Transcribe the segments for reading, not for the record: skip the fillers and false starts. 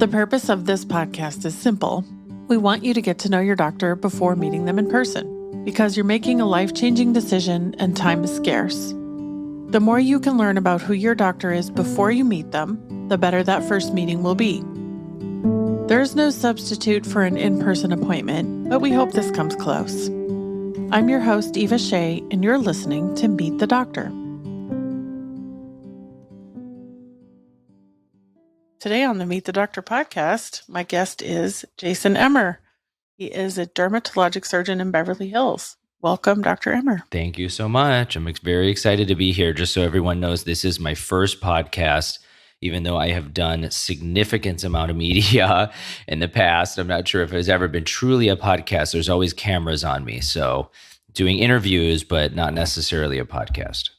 The purpose of this podcast is simple. We want you to get to know your doctor before meeting them in person, because you're making a life-changing decision and time is scarce. The more you can learn about who your doctor is before you meet them, the better that first meeting will be. There's no substitute for an in-person appointment, but we hope this comes close. I'm your host, Eva Shea, and you're listening to Meet the Doctor. Today on the Meet the Doctor podcast, my guest is Jason Emer. He is a dermatologic surgeon in Beverly Hills. Welcome, Dr. Emer. Thank you so much. I'm very excited to be here. Just so everyone knows, this is my first podcast, even though I have done a significant amount of media in the past. I'm not sure if it's ever been truly a podcast. There's always cameras on me. So doing interviews, but not necessarily a podcast.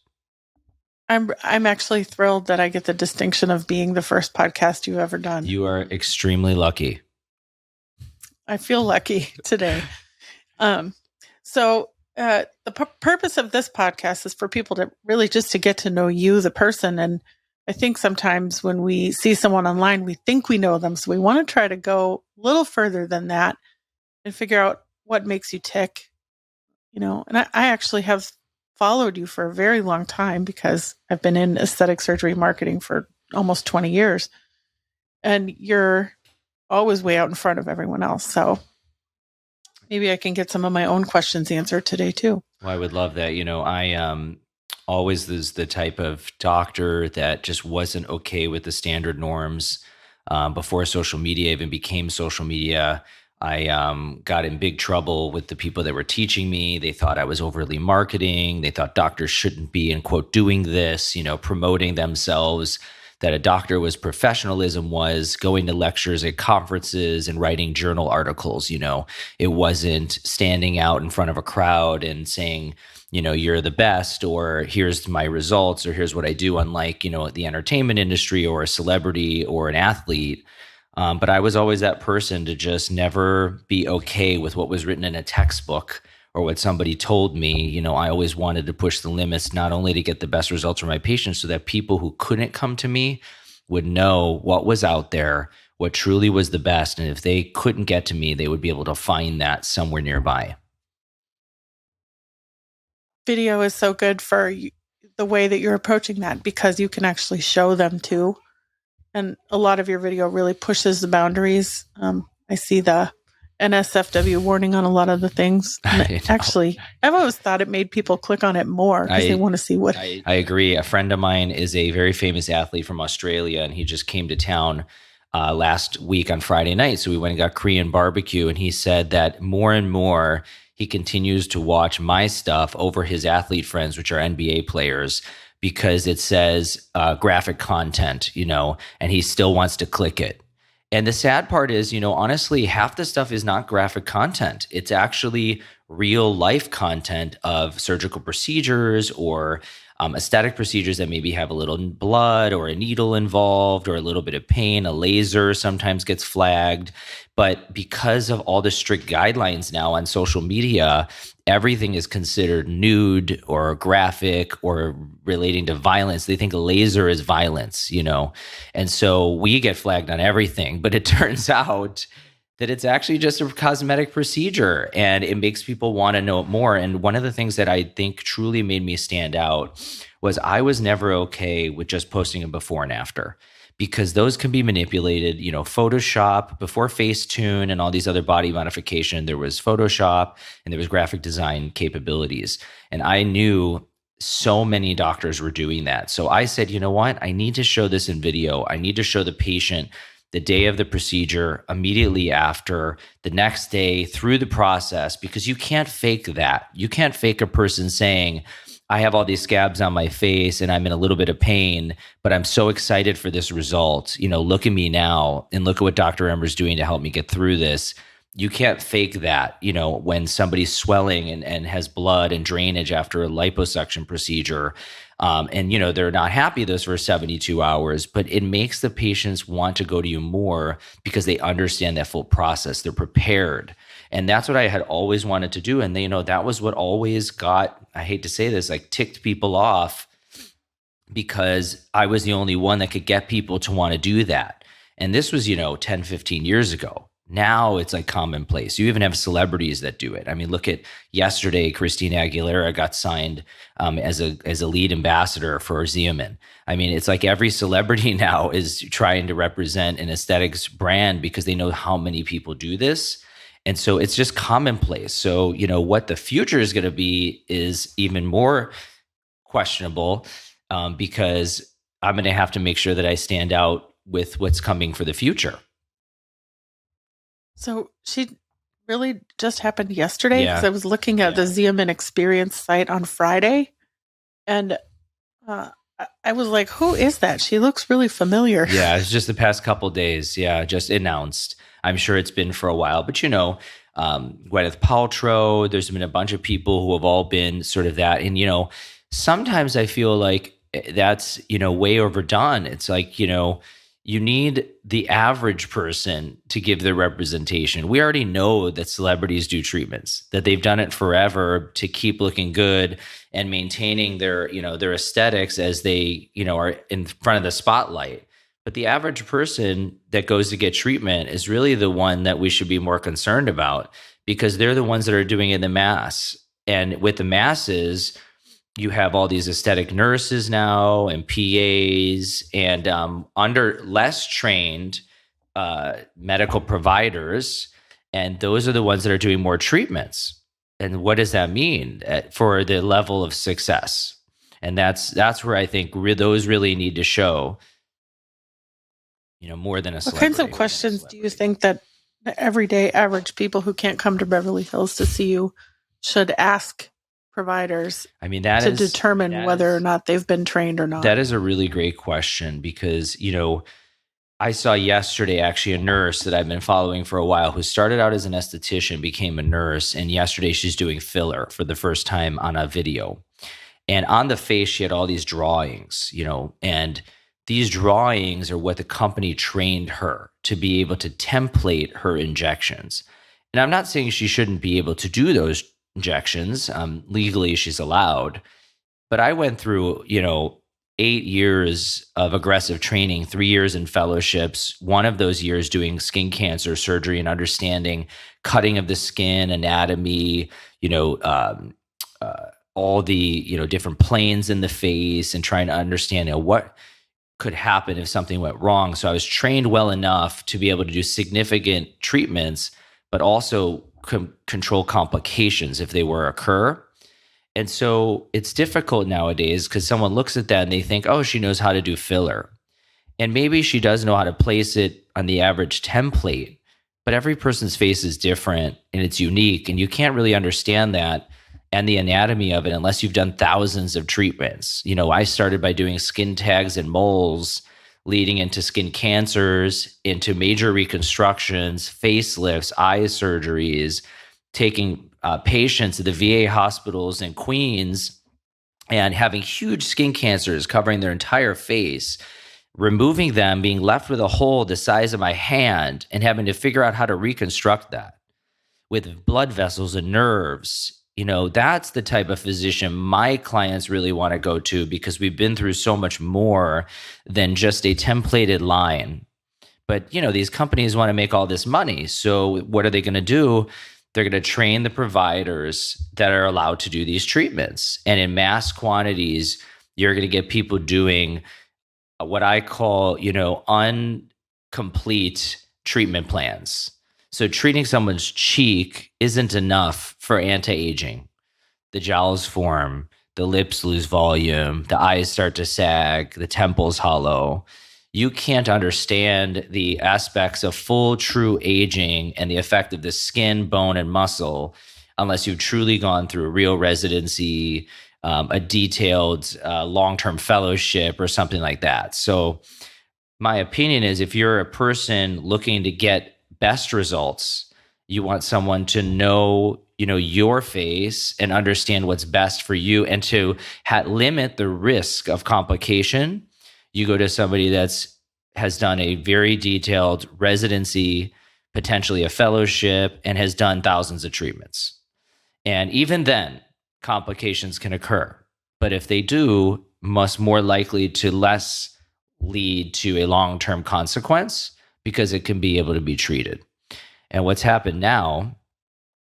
I'm actually thrilled that I get the distinction of being the first podcast you've ever done. You are extremely lucky. I feel lucky today. So the purpose of this podcast is for people to really just to get to know you, the person. And I think sometimes when we see someone online, we think we know them. So we want to try to go a little further than that and figure out what makes you tick. And I actually have followed you for a very long time because I've been in aesthetic surgery marketing for almost 20 years. And you're always way out in front of everyone else. So maybe I can get some of my own questions answered today too. Well, I would love that. I always was the type of doctor that just wasn't okay with the standard norms. Before social media even became social media, I got in big trouble with the people that were teaching me. They thought I was overly marketing. They thought doctors shouldn't be, in quote, doing this, promoting themselves. That a doctor was professionalism was going to lectures at conferences and writing journal articles. It wasn't standing out in front of a crowd and saying, you're the best, or here's my results, or here's what I do, unlike, the entertainment industry or a celebrity or an athlete. But I was always that person to just never be okay with what was written in a textbook or what somebody told me. I always wanted to push the limits, not only to get the best results for my patients, so that people who couldn't come to me would know what was out there, what truly was the best. And if they couldn't get to me, they would be able to find that somewhere nearby. Video is so good for the way that you're approaching that because you can actually show them too. And a lot of your video really pushes the boundaries. I see the NSFW warning on a lot of the things. Actually, I've always thought it made people click on it more because they want to see what. I agree. A friend of mine is a very famous athlete from Australia, and he just came to town last week on Friday night. So we went and got Korean barbecue, and he said that more and more he continues to watch my stuff over his athlete friends, which are NBA players, because it says graphic content, and he still wants to click it. And the sad part is, honestly, half the stuff is not graphic content. It's actually real life content of surgical procedures or aesthetic procedures that maybe have a little blood or a needle involved or a little bit of pain. A laser sometimes gets flagged. But because of all the strict guidelines now on social media, everything is considered nude or graphic or relating to violence. They think a laser is violence, And so we get flagged on everything. But it turns out that it's actually just a cosmetic procedure, and it makes people want to know more. And one of the things that I think truly made me stand out was I was never okay with just posting a before and after, because those can be manipulated. Photoshop, before Facetune and all these other body modification, there was Photoshop and there was graphic design capabilities. And I knew so many doctors were doing that. So I said, you know what? I need to show this in video. I need to show the patient the day of the procedure, immediately after, the next day, through the process, because you can't fake that. You can't fake a person saying, I have all these scabs on my face and I'm in a little bit of pain, but I'm so excited for this result. Look at me now and look at what Dr. Emer's doing to help me get through this. You can't fake that, when somebody's swelling and has blood and drainage after a liposuction procedure. And they're not happy those first 72 hours, but it makes the patients want to go to you more because they understand that full process. They're prepared. And that's what I had always wanted to do. And that was what always got, I hate to say this, ticked people off, because I was the only one that could get people to want to do that. And this was, 10, 15 years ago. Now it's like commonplace. You even have celebrities that do it. I mean, look at yesterday, Christina Aguilera got signed as a lead ambassador for Xeomin. I mean, it's like every celebrity now is trying to represent an aesthetics brand because they know how many people do this. And so it's just commonplace. So, what the future is going to be is even more questionable, because I'm going to have to make sure that I stand out with what's coming for the future. So she really just happened yesterday, because Yeah. I was looking at the Xeomin Experience site on Friday, and I was like, "Who is that? She looks really familiar." Yeah, it's just the past couple of days. Yeah, just announced. I'm sure it's been for a while, but Gwyneth Paltrow. There's been a bunch of people who have all been sort of that, and sometimes I feel like that's way overdone. It's like you need the average person to give their representation. We already know that celebrities do treatments, that they've done it forever to keep looking good and maintaining their aesthetics as they are in front of the spotlight. But the average person that goes to get treatment is really the one that we should be more concerned about, because they're the ones that are doing it in the mass. And with the masses, you have all these aesthetic nurses now and PAs and under less trained medical providers. And those are the ones that are doing more treatments. And what does that mean for the level of success? And that's where I think those really need to show, more than a What celebrity. kinds of questions do you think that everyday average people who can't come to Beverly Hills to see you should ask providers, I mean, to determine whether or not they've been trained or not? That is a really great question, because, I saw yesterday actually a nurse that I've been following for a while who started out as an esthetician, became a nurse, and yesterday she's doing filler for the first time on a video. And on the face, she had all these drawings, and these drawings are what the company trained her to be able to template her injections. And I'm not saying she shouldn't be able to do those injections. Legally, she's allowed. But I went through, 8 years of aggressive training, 3 years in fellowships, one of those years doing skin cancer surgery and understanding cutting of the skin, anatomy, all the, different planes in the face, and trying to understand what could happen if something went wrong. So I was trained well enough to be able to do significant treatments, but also control complications if they were occur. And so it's difficult nowadays because someone looks at that and they think, oh, she knows how to do filler. And maybe she does know how to place it on the average template, but every person's face is different and it's unique. And you can't really understand that and the anatomy of it unless you've done thousands of treatments. I started by doing skin tags and moles, leading into skin cancers, into major reconstructions, facelifts, eye surgeries, taking patients at the VA hospitals in Queens and having huge skin cancers covering their entire face, removing them, being left with a hole the size of my hand, and having to figure out how to reconstruct that with blood vessels and nerves. That's the type of physician my clients really want to go to, because we've been through so much more than just a templated line. But, these companies want to make all this money. So what are they going to do? They're going to train the providers that are allowed to do these treatments. And in mass quantities, you're going to get people doing what I call, incomplete treatment plans. So treating someone's cheek isn't enough for anti-aging. The jowls form, the lips lose volume, the eyes start to sag, the temples hollow. You can't understand the aspects of full, true aging and the effect of the skin, bone, and muscle unless you've truly gone through a real residency, a detailed long-term fellowship, or something like that. So my opinion is, if you're a person looking to get best results, you want someone to know, your face and understand what's best for you, and to limit the risk of complication. You go to somebody has done a very detailed residency, potentially a fellowship, and has done thousands of treatments. And even then, complications can occur. But if they do, must more likely to less lead to a long-term consequence, because it can be able to be treated. And what's happened now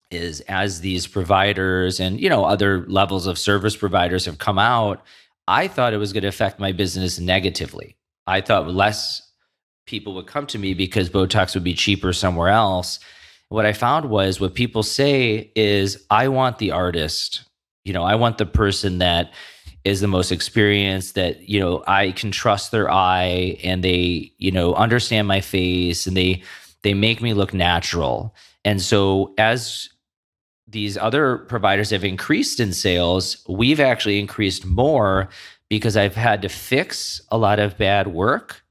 is, as these providers and other levels of service providers have come out, I thought it was going to affect my business negatively. I thought less people would come to me because Botox would be cheaper somewhere else. What I found was, what people say is, I want the artist. I want the person that is the most experienced, that I can trust their eye, and they understand my face, and they make me look natural. And so, as these other providers have increased in sales, we've actually increased more, because I've had to fix a lot of bad work,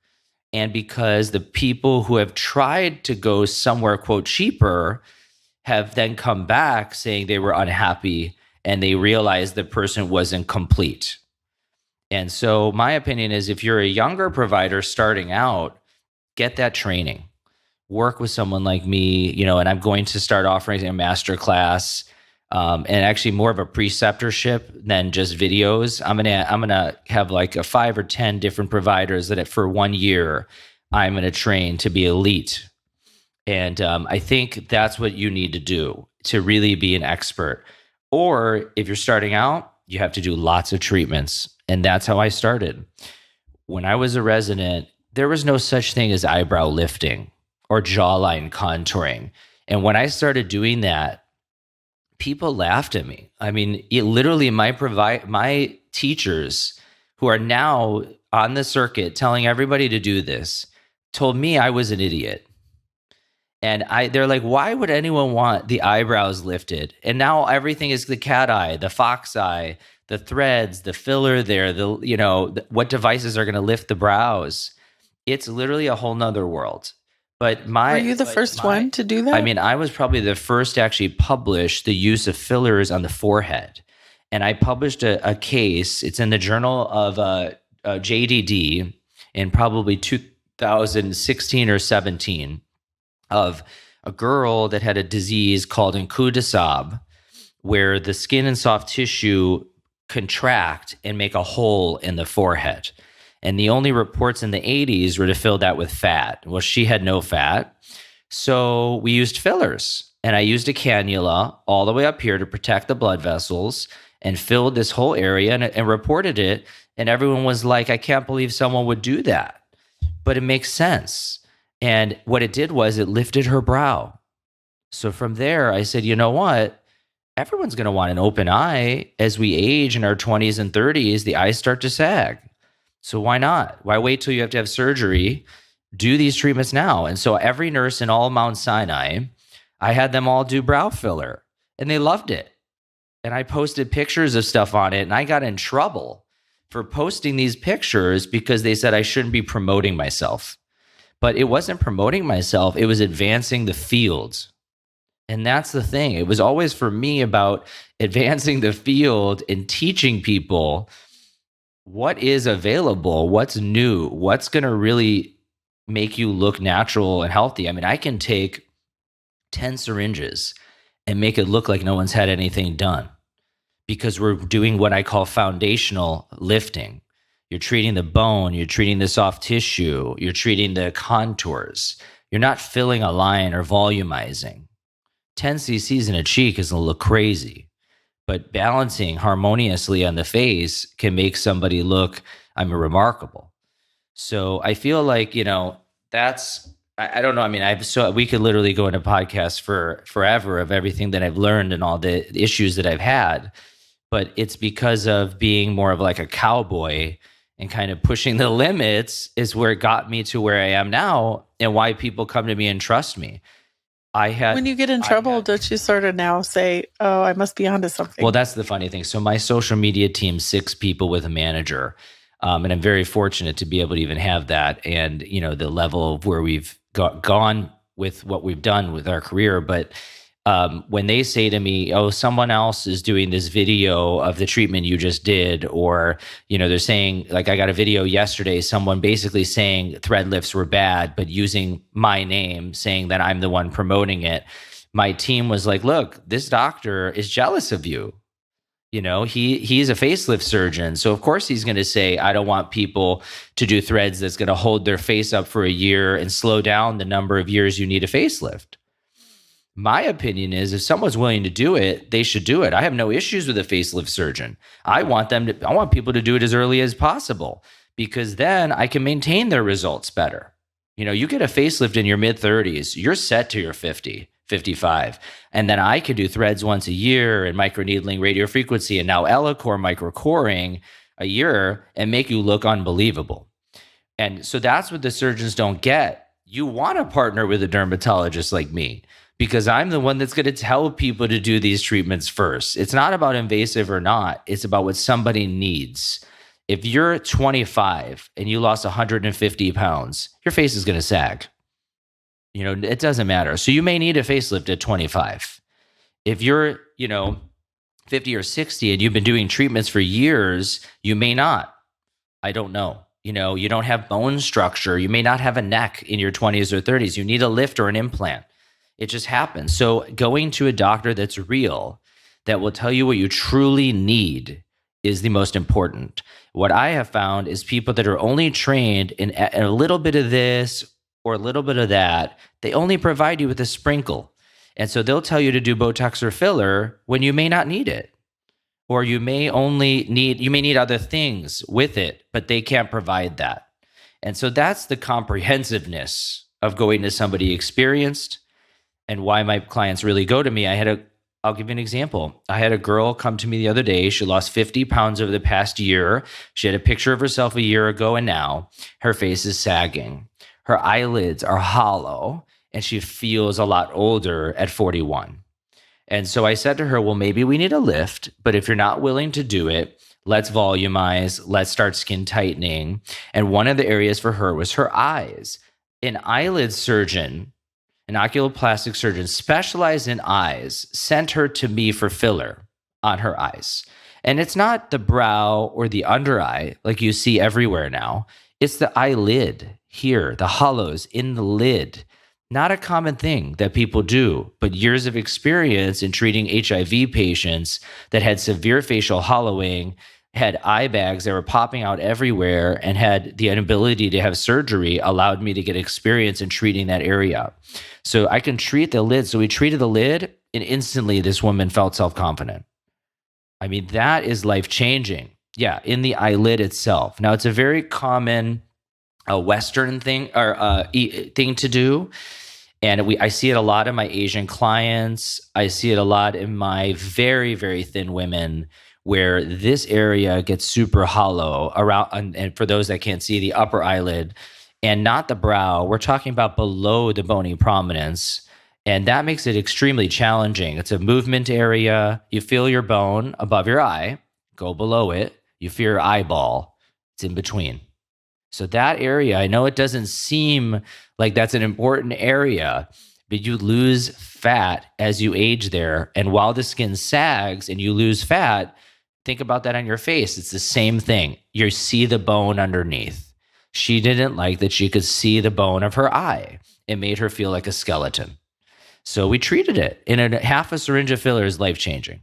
and because the people who have tried to go somewhere, quote, cheaper, have then come back saying they were unhappy, and they realized the person wasn't complete. And so my opinion is, if you're a younger provider starting out, get that training. Work with someone like me, and I'm going to start offering a master class, and actually more of a preceptorship than just videos. I'm gonna have like a 5 or 10 different providers that for 1 year I'm gonna train to be elite. And I think that's what you need to do to really be an expert. Or if you're starting out, you have to do lots of treatments. And that's how I started. When I was a resident, there was no such thing as eyebrow lifting or jawline contouring. And when I started doing that, people laughed at me. I mean, literally my teachers, who are now on the circuit telling everybody to do this, told me I was an idiot. And they're like, why would anyone want the eyebrows lifted? And now everything is the cat eye, the fox eye, the threads, the filler there, what devices are going to lift the brows. It's literally a whole nother world. But were you the first one to do that? I mean, I was probably the first to actually publish the use of fillers on the forehead. And I published a case. It's in the Journal of JDD in probably 2016 or 17, of a girl that had a disease called Nkudasab, where the skin and soft tissue contract and make a hole in the forehead. And the only reports in the 80s were to fill that with fat. Well, she had no fat. So we used fillers. And I used a cannula all the way up here to protect the blood vessels, and filled this whole area and reported it. And everyone was like, I can't believe someone would do that. But it makes sense. And what it did was it lifted her brow. So from there, I said, you know what? Everyone's going to want an open eye. As we age in our 20s and 30s, the eyes start to sag. So why not? Why wait till you have to have surgery? Do these treatments now. And so every nurse in all Mount Sinai, I had them all do brow filler, and they loved it. And I posted pictures of stuff on it, and I got in trouble for posting these pictures because they said I shouldn't be promoting myself. But it wasn't promoting myself. It was advancing the field. And that's the thing. It was always, for me, about advancing the field and teaching people what is available, what's new, what's going to really make you look natural and healthy. I mean, I can take 10 syringes and make it look like no one's had anything done, because we're doing what I call foundational lifting. You're treating the bone, you're treating the soft tissue, you're treating the contours. You're not filling a line or volumizing. 10 cc's in a cheek is going to look crazy, but balancing harmoniously on the face can make somebody look, remarkable. So I feel like, that's, I don't know. I mean, we could literally go into podcasts for forever of everything that I've learned and all the issues that I've had, but it's because of being more of like a cowboy and kind of pushing the limits is where it got me to where I am now, and why people come to me and trust me. When you get in trouble, don't you sort of now say, oh, I must be onto something? Well, that's the funny thing. So my social media team, 6 people with a manager, and I'm very fortunate to be able to even have that, and the level of where we've gone with what we've done with our career. But when they say to me, oh, someone else is doing this video of the treatment you just did, or, they're saying, like, I got a video yesterday, someone basically saying thread lifts were bad, but using my name, saying that I'm the one promoting it. My team was like, look, this doctor is jealous of you. He's a facelift surgeon. So of course he's going to say, I don't want people to do threads that's going to hold their face up for a year and slow down the number of years you need a facelift. My opinion is if someone's willing to do it, they should do it. I have no issues with a facelift surgeon. I want people to do it as early as possible because then I can maintain their results better. You get a facelift in your mid 30s, you're set to your 50, 55. And then I could do threads once a year and microneedling radiofrequency and now Elocore microcoring a year and make you look unbelievable. And so that's what the surgeons don't get. You want to partner with a dermatologist like me because I'm the one that's going to tell people to do these treatments first. It's not about invasive or not. It's about what somebody needs. If you're 25 and you lost 150 pounds, your face is going to sag. It doesn't matter. So you may need a facelift at 25. If you're, 50 or 60 and you've been doing treatments for years, you may not. I don't know. You don't have bone structure. You may not have a neck in your 20s or 30s. You need a lift or an implant. It just happens. So going to a doctor that's real, that will tell you what you truly need is the most important. What I have found is people that are only trained in a little bit of this or a little bit of that, they only provide you with a sprinkle. And so they'll tell you to do Botox or filler when you may not need it. Or you may need other things with it, but they can't provide that. And so that's the comprehensiveness of going to somebody experienced and why my clients really go to me. I'll give you an example. I had a girl come to me the other day. She lost 50 pounds over the past year. She had a picture of herself a year ago, and now her face is sagging. Her eyelids are hollow, and she feels a lot older at 41. And so I said to her, well, maybe we need a lift, but if you're not willing to do it, let's volumize, let's start skin tightening. And one of the areas for her was her eyes. An eyelid surgeon, an oculoplastic surgeon specialized in eyes, sent her to me for filler on her eyes. And it's not the brow or the under eye like you see everywhere now. It's the eyelid here, the hollows in the lid. Not a common thing that people do, but years of experience in treating HIV patients that had severe facial hollowing, had eye bags that were popping out everywhere, and had the inability to have surgery allowed me to get experience in treating that area. So I can treat the lid. So we treated the lid, and instantly this woman felt self-confident. I mean, that is life-changing. Yeah, in the eyelid itself. Now, it's a very common Western thing or thing to do. And I see it a lot in my Asian clients. I see it a lot in my very, very thin women where this area gets super hollow around. And for those that can't see, the upper eyelid and not the brow, we're talking about below the bony prominence. And that makes it extremely challenging. It's a movement area. You feel your bone above your eye, go below it. You feel your eyeball. It's in between. So that area, I know it doesn't seem like that's an important area, but you lose fat as you age there. And while the skin sags and you lose fat, think about that on your face. It's the same thing. You see the bone underneath. She didn't like that she could see the bone of her eye. It made her feel like a skeleton. So we treated it. And half a syringe of filler is life-changing.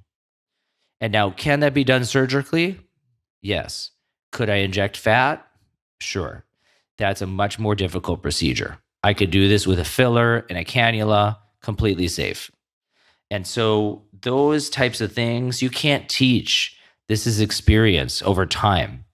And now, can that be done surgically? Yes. Could I inject fat? Sure. That's a much more difficult procedure. I could do this with a filler and a cannula, completely safe. And so those types of things you can't teach. This is experience over time.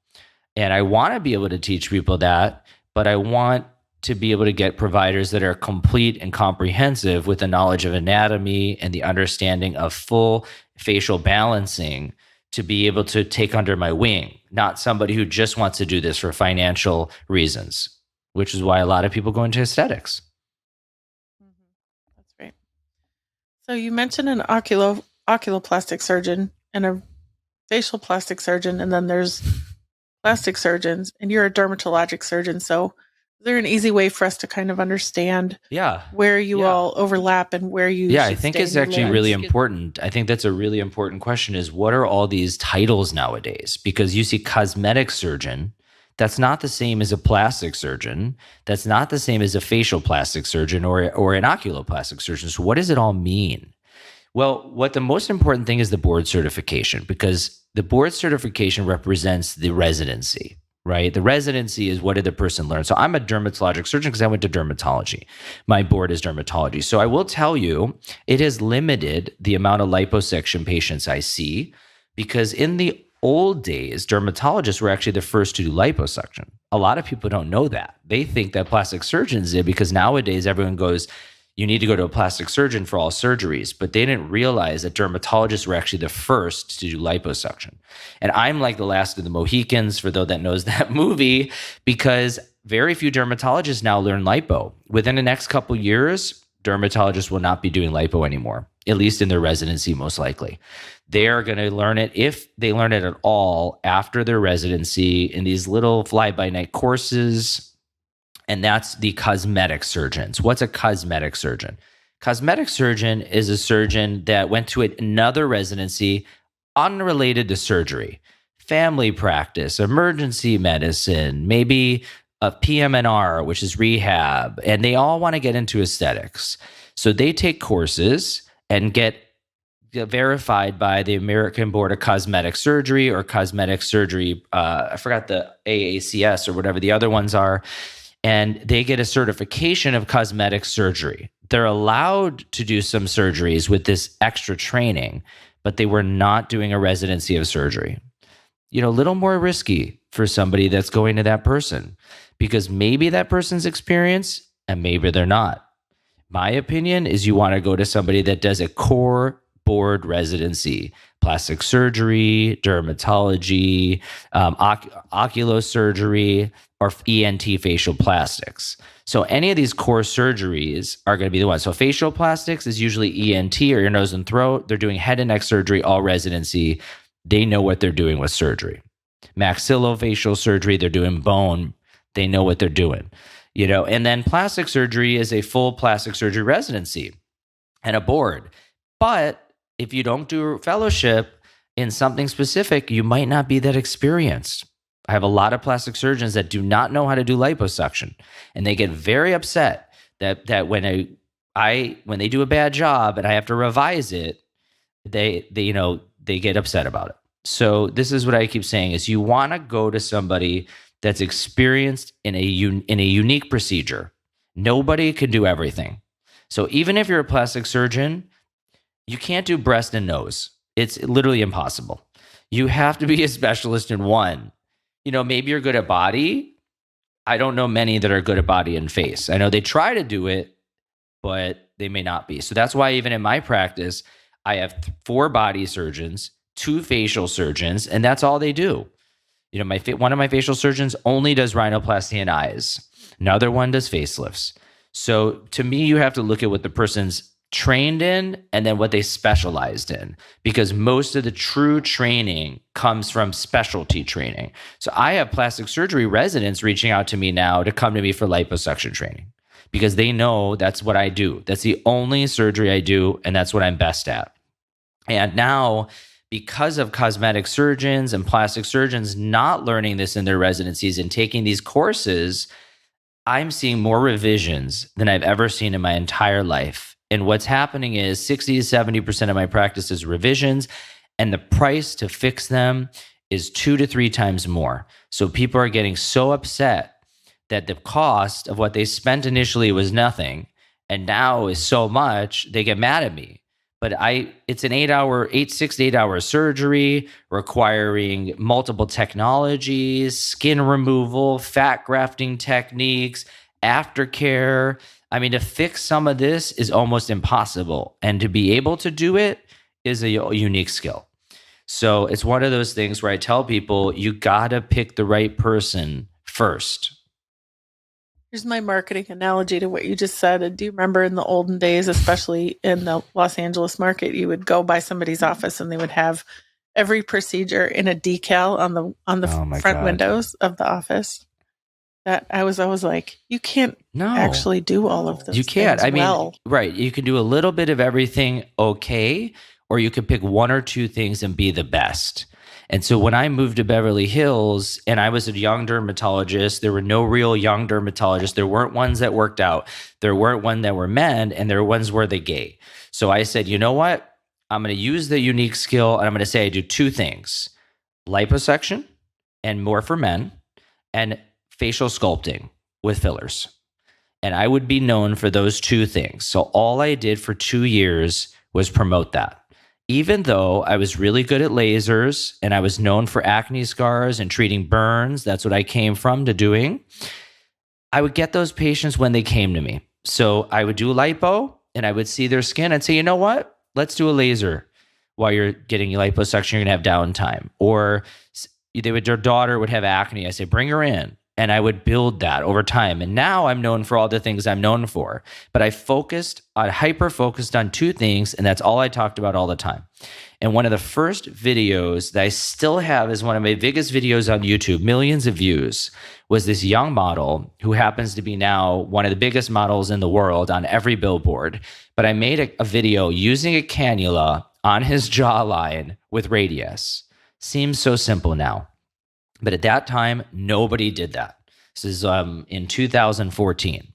And I want to be able to teach people that, but I want to be able to get providers that are complete and comprehensive with the knowledge of anatomy and the understanding of full facial balancing to be able to take under my wing, not somebody who just wants to do this for financial reasons, which is why a lot of people go into aesthetics. That's great. So you mentioned an oculoplastic surgeon and a facial plastic surgeon, and then there's plastic surgeons, and you're a dermatologic surgeon. So is there an easy way for us to kind of understand where you all overlap and where you I think it's actually really important. I think that's a really important question is what are all these titles nowadays? Because you see cosmetic surgeon, that's not the same as a plastic surgeon. That's not the same as a facial plastic surgeon or an oculoplastic surgeon. So what does it all mean? Well, what the most important thing is the board certification, because the board certification represents the residency, right? The residency is what did the person learn. So I'm a dermatologic surgeon because I went to dermatology. My board is dermatology. So I will tell you, it has limited the amount of liposuction patients I see, because in the old days, dermatologists were actually the first to do liposuction. A lot of people don't know that. They think that plastic surgeons did, because nowadays everyone goes, you need to go to a plastic surgeon for all surgeries. But they didn't realize that dermatologists were actually the first to do liposuction. And I'm like the last of the Mohicans, for those that knows that movie, because very few dermatologists now learn lipo. Within the next couple years, dermatologists will not be doing lipo anymore, at least in their residency, most likely. They're going to learn it, if they learn it at all, after their residency in these little fly-by-night courses. And that's the cosmetic surgeons. What's a cosmetic surgeon? Cosmetic surgeon is a surgeon that went to another residency unrelated to surgery, family practice, emergency medicine, maybe a PM&R, which is rehab, and they all want to get into aesthetics. So they take courses and get verified by the American Board of Cosmetic Surgery or Cosmetic Surgery. I forgot the AACS or whatever the other ones are. And they get a certification of cosmetic surgery. They're allowed to do some surgeries with this extra training, but they were not doing a residency of surgery. A little more risky for somebody that's going to that person, because maybe that person's experienced and maybe they're not. My opinion is you want to go to somebody that does a core board residency, plastic surgery, dermatology, oculosurgery, or ENT facial plastics. So any of these core surgeries are going to be the ones. So facial plastics is usually ENT, or your nose and throat. They're doing head and neck surgery, all residency. They know what they're doing with surgery. Maxillofacial surgery, they're doing bone. They know what they're doing. And then plastic surgery is a full plastic surgery residency and a board. But if you don't do fellowship in something specific, you might not be that experienced. I have a lot of plastic surgeons that do not know how to do liposuction, and they get very upset that when they do a bad job and I have to revise it, they get upset about it. So this is what I keep saying: is you want to go to somebody that's experienced in a unique procedure. Nobody can do everything. So even if you're a plastic surgeon, you can't do breast and nose. It's literally impossible. You have to be a specialist in one. Maybe you're good at body. I don't know many that are good at body and face. I know they try to do it, but they may not be. So that's why even in my practice, I have 4 body surgeons, 2 facial surgeons, and that's all they do. One of my facial surgeons only does rhinoplasty and eyes. Another one does facelifts. So to me, you have to look at what the person's trained in and then what they specialized in, because most of the true training comes from specialty training. So I have plastic surgery residents reaching out to me now to come to me for liposuction training, because they know that's what I do. That's the only surgery I do, and that's what I'm best at. And now, because of cosmetic surgeons and plastic surgeons not learning this in their residencies and taking these courses, I'm seeing more revisions than I've ever seen in my entire life. And what's happening is 60 to 70% of my practice is revisions, and the price to fix them is 2 to 3 times more. So people are getting so upset that the cost of what they spent initially was nothing, and now is so much, they get mad at me. But it's an 6 to 8 hour surgery requiring multiple technologies, skin removal, fat grafting techniques, aftercare. I mean, to fix some of this is almost impossible. And to be able to do it is a unique skill. So it's one of those things where I tell people, you got to pick the right person first. Here's my marketing analogy to what you just said. And do you remember in the olden days, especially in the Los Angeles market, you would go by somebody's office and they would have every procedure in a decal on the front windows of the office? That I was always like, you can't actually do all of those. You can't. I mean, right. You can do a little bit of everything okay, or you can pick 1 or 2 things and be the best. And so when I moved to Beverly Hills and I was a young dermatologist, there were no real young dermatologists. There weren't ones that worked out. There weren't ones that were men, and there were ones where they gay. So I said, you know what? I'm going to use the unique skill, and I'm going to say I do two things: liposuction, and more for men, and facial sculpting with fillers. And I would be known for those two things. So all I did for 2 years was promote that. Even though I was really good at lasers and I was known for acne scars and treating burns, that's what I came from to doing. I would get those patients when they came to me. So I would do lipo and I would see their skin and say, you know what? Let's do a laser while you're getting your liposuction. You're going to have downtime. Or their daughter would have acne. I say, bring her in. And I would build that over time. And now I'm known for all the things I'm known for. But I hyper focused on two things. And that's all I talked about all the time. And one of the first videos that I still have is one of my biggest videos on YouTube, millions of views, was this young model who happens to be now one of the biggest models in the world on every billboard. But I made a video using a cannula on his jawline with Radius. Seems so simple now. But at that time, nobody did that. This is in 2014.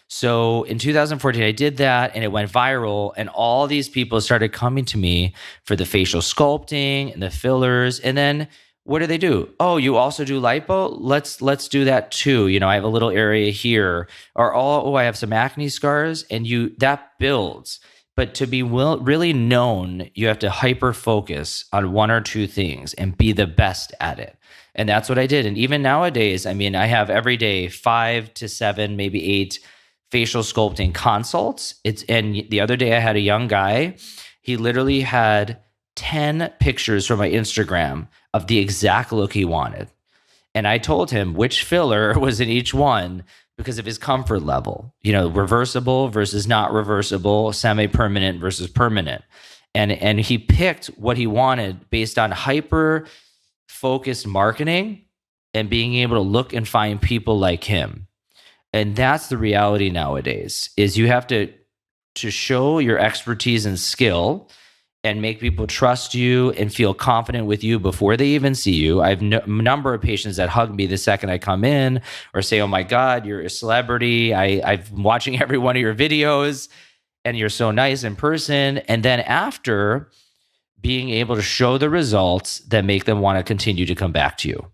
So in 2014, I did that and it went viral, and all these people started coming to me for the facial sculpting and the fillers. And then what do? Oh, you also do lipo? Let's do that too. You know, I have a little area here, or I have some acne scars, and that builds. But to be really known, you have to hyper focus on one or two things and be the best at it. And that's what I did. And even nowadays, I mean, I have every day 5 to 7, maybe 8 facial sculpting consults. And the other day I had a young guy. He literally had 10 pictures from my Instagram of the exact look he wanted. And I told him which filler was in each one because of his comfort level, you know, reversible versus not reversible, semi-permanent versus permanent. And he picked what he wanted based on hyper focused marketing and being able to look and find people like him. And that's the reality nowadays, is you have to show your expertise and skill and make people trust you and feel confident with you before they even see you. I have a number of patients that hug me the second I come in or say, oh my God, you're a celebrity. I've been watching every one of your videos and you're so nice in person. And then after, being able to show the results that make them want to continue to come back to you.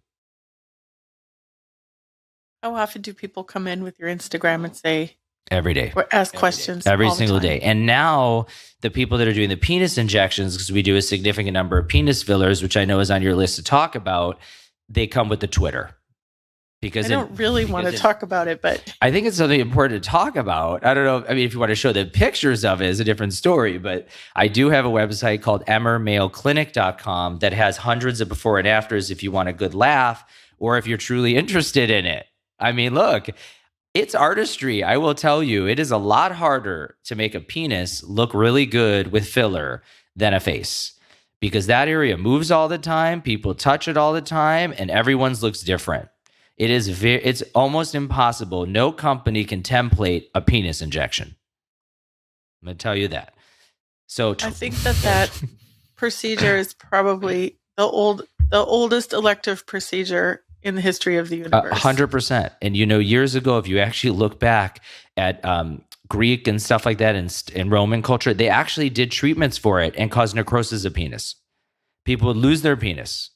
How often do people come in with your Instagram and say, every day, or ask questions every single day? And now the people that are doing the penis injections, because we do a significant number of penis fillers, which I know is on your list to talk about, they come with the Twitter. Because I don't really want to talk about it, but I think it's something important to talk about. I don't know. I mean, if you want to show the pictures of it, is a different story. But I do have a website called emermaleclinic.com that has hundreds of before and afters if you want a good laugh or if you're truly interested in it. I mean, look, it's artistry. I will tell you, it is a lot harder to make a penis look really good with filler than a face, because that area moves all the time. People touch it all the time, and everyone's looks different. It's almost impossible. No company can template a penis injection. I'm going to tell you that. So I think that procedure is probably the oldest elective procedure in the history of the universe. 100%. And you know, years ago, if you actually look back at Greek and stuff like that in Roman culture, they actually did treatments for it and caused necrosis of penis. People would lose their penis.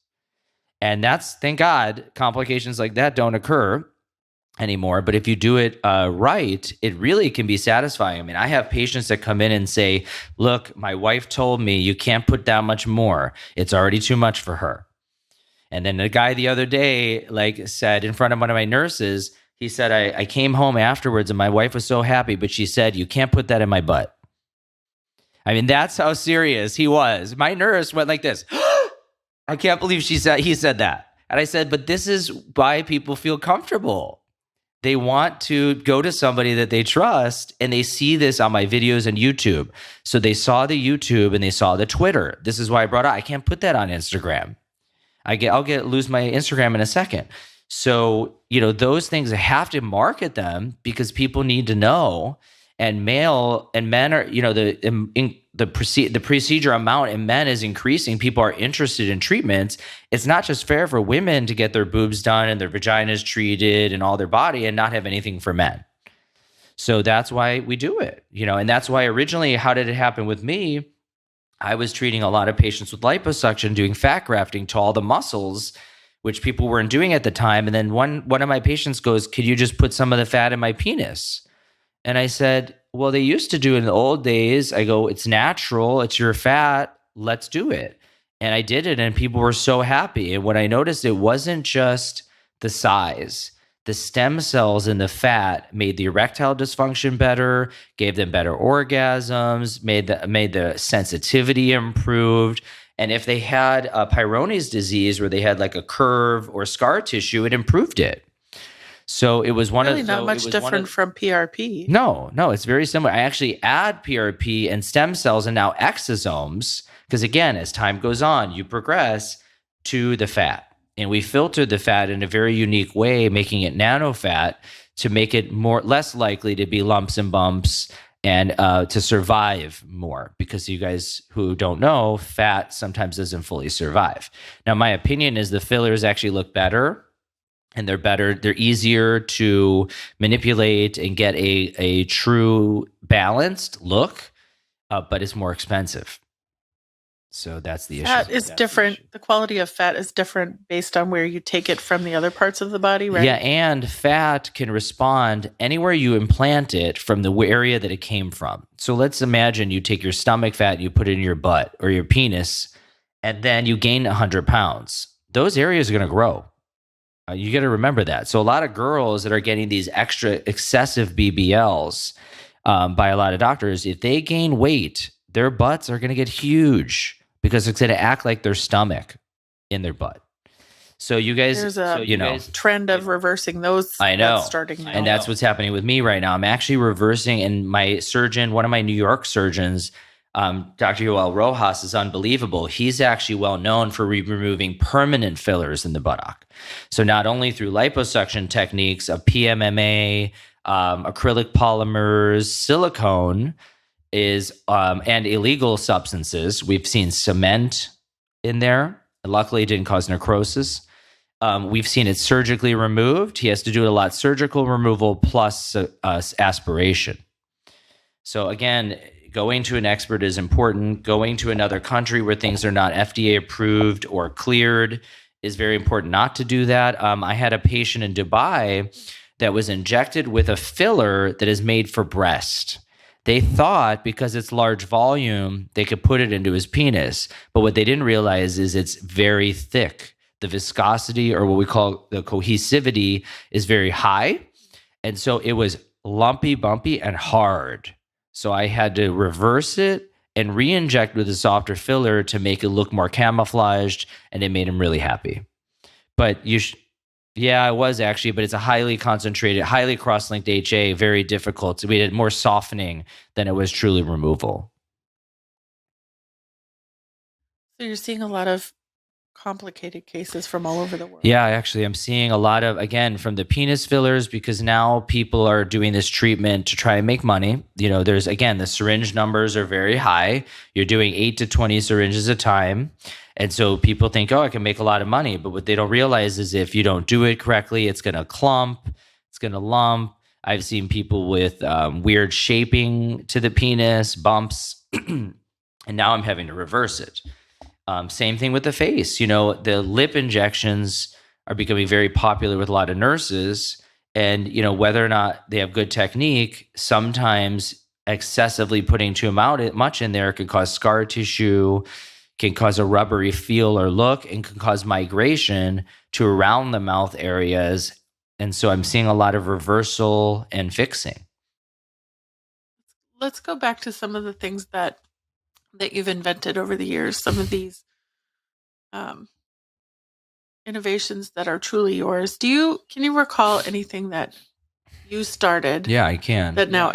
And that's, thank God, complications like that don't occur anymore. But if you do it right, it really can be satisfying. I mean, I have patients that come in and say, look, my wife told me you can't put down much more. It's already too much for her. And then the guy the other day, said in front of one of my nurses, he said, I came home afterwards and my wife was so happy, but she said, you can't put that in my butt. I mean, that's how serious he was. My nurse went like this. I can't believe he said that. And I said, but this is why people feel comfortable. They want to go to somebody that they trust, and they see this on my videos on YouTube. So they saw the YouTube and they saw the Twitter. This is why I brought up, I can't put that on Instagram. I'll lose my Instagram in a second. So, you know, those things, I have to market them because people need to know. And male and men are, you know, the procedure amount in men is increasing. People are interested in treatments. It's not just fair for women to get their boobs done and their vaginas treated and all their body and not have anything for men. So that's why we do it, you know, and that's why originally, how did it happen with me? I was treating a lot of patients with liposuction, doing fat grafting to all the muscles, which people weren't doing at the time. And then one of my patients goes, "Could you just put some of the fat in my penis?" And I said, "Well, they used to do it in the old days." I go, "It's natural. It's your fat. Let's do it." And I did it, and people were so happy. And what I noticed, it wasn't just the size. The stem cells in the fat made the erectile dysfunction better, gave them better orgasms, made the sensitivity improved. And if they had a Peyronie's disease where they had like a curve or scar tissue, it improved it. So it was one Really of not much different from PRP. No, it's very similar. I actually add PRP and stem cells and now exosomes because, again, as time goes on, you progress to the fat. And we filtered the fat in a very unique way, making it nano fat to make it less likely to be lumps and bumps and to survive more. Because you guys who don't know, fat sometimes doesn't fully survive. Now, my opinion is the fillers actually look better. And they're easier to manipulate and get a true balanced look, but it's more expensive. So that's the issue. Fat is different. The quality of fat is different based on where you take it from the other parts of the body, right? Yeah, and fat can respond anywhere you implant it from the area that it came from. So let's imagine you take your stomach fat and you put it in your butt or your penis, and then you gain 100 pounds. Those areas are going to grow. You got to remember that. So a lot of girls that are getting these excessive BBLs by a lot of doctors, if they gain weight, their butts are going to get huge because it's going to act like their stomach in their butt. So you guys, there's a trend of reversing those. I know, that's starting now. And that's what's happening with me right now. I'm actually reversing, and my surgeon, one of my New York surgeons, Dr. Yoel Rojas, is unbelievable. He's actually well known for removing permanent fillers in the buttock. So not only through liposuction techniques of PMMA, acrylic polymers, silicone and illegal substances. We've seen cement in there. Luckily, it didn't cause necrosis. We've seen it surgically removed. He has to do a lot surgical removal plus aspiration. So again, going to an expert is important. Going to another country where things are not FDA approved or cleared is very important not to do that. I had a patient in Dubai that was injected with a filler that is made for breast. They thought because it's large volume, they could put it into his penis. But what they didn't realize is it's very thick. The viscosity, or what we call the cohesivity, is very high. And so it was lumpy, bumpy, and hard. So I had to reverse it and re-inject with a softer filler to make it look more camouflaged, and it made him really happy. But yeah, it was actually, but it's a highly concentrated, highly cross-linked HA, very difficult. So we did more softening than it was truly removal. So you're seeing a lot of complicated cases from all over the world. Yeah, actually, I'm seeing a lot of, again, from the penis fillers, because now people are doing this treatment to try and make money. There's, again, the syringe numbers are very high. You're doing 8 to 20 syringes a time. And so people think, oh, I can make a lot of money. But what they don't realize is if you don't do it correctly, it's going to clump, it's going to lump. I've seen people with weird shaping to the penis, bumps, and now I'm having to reverse it. Same thing with the face. The lip injections are becoming very popular with a lot of nurses. And, whether or not they have good technique, sometimes excessively putting too much in there can cause scar tissue, can cause a rubbery feel or look, and can cause migration to around the mouth areas. And so I'm seeing a lot of reversal and fixing. Let's go back to some of the things that you've invented over the years, some of these innovations that are truly yours. Can you recall anything that you started? Yeah, I can. That now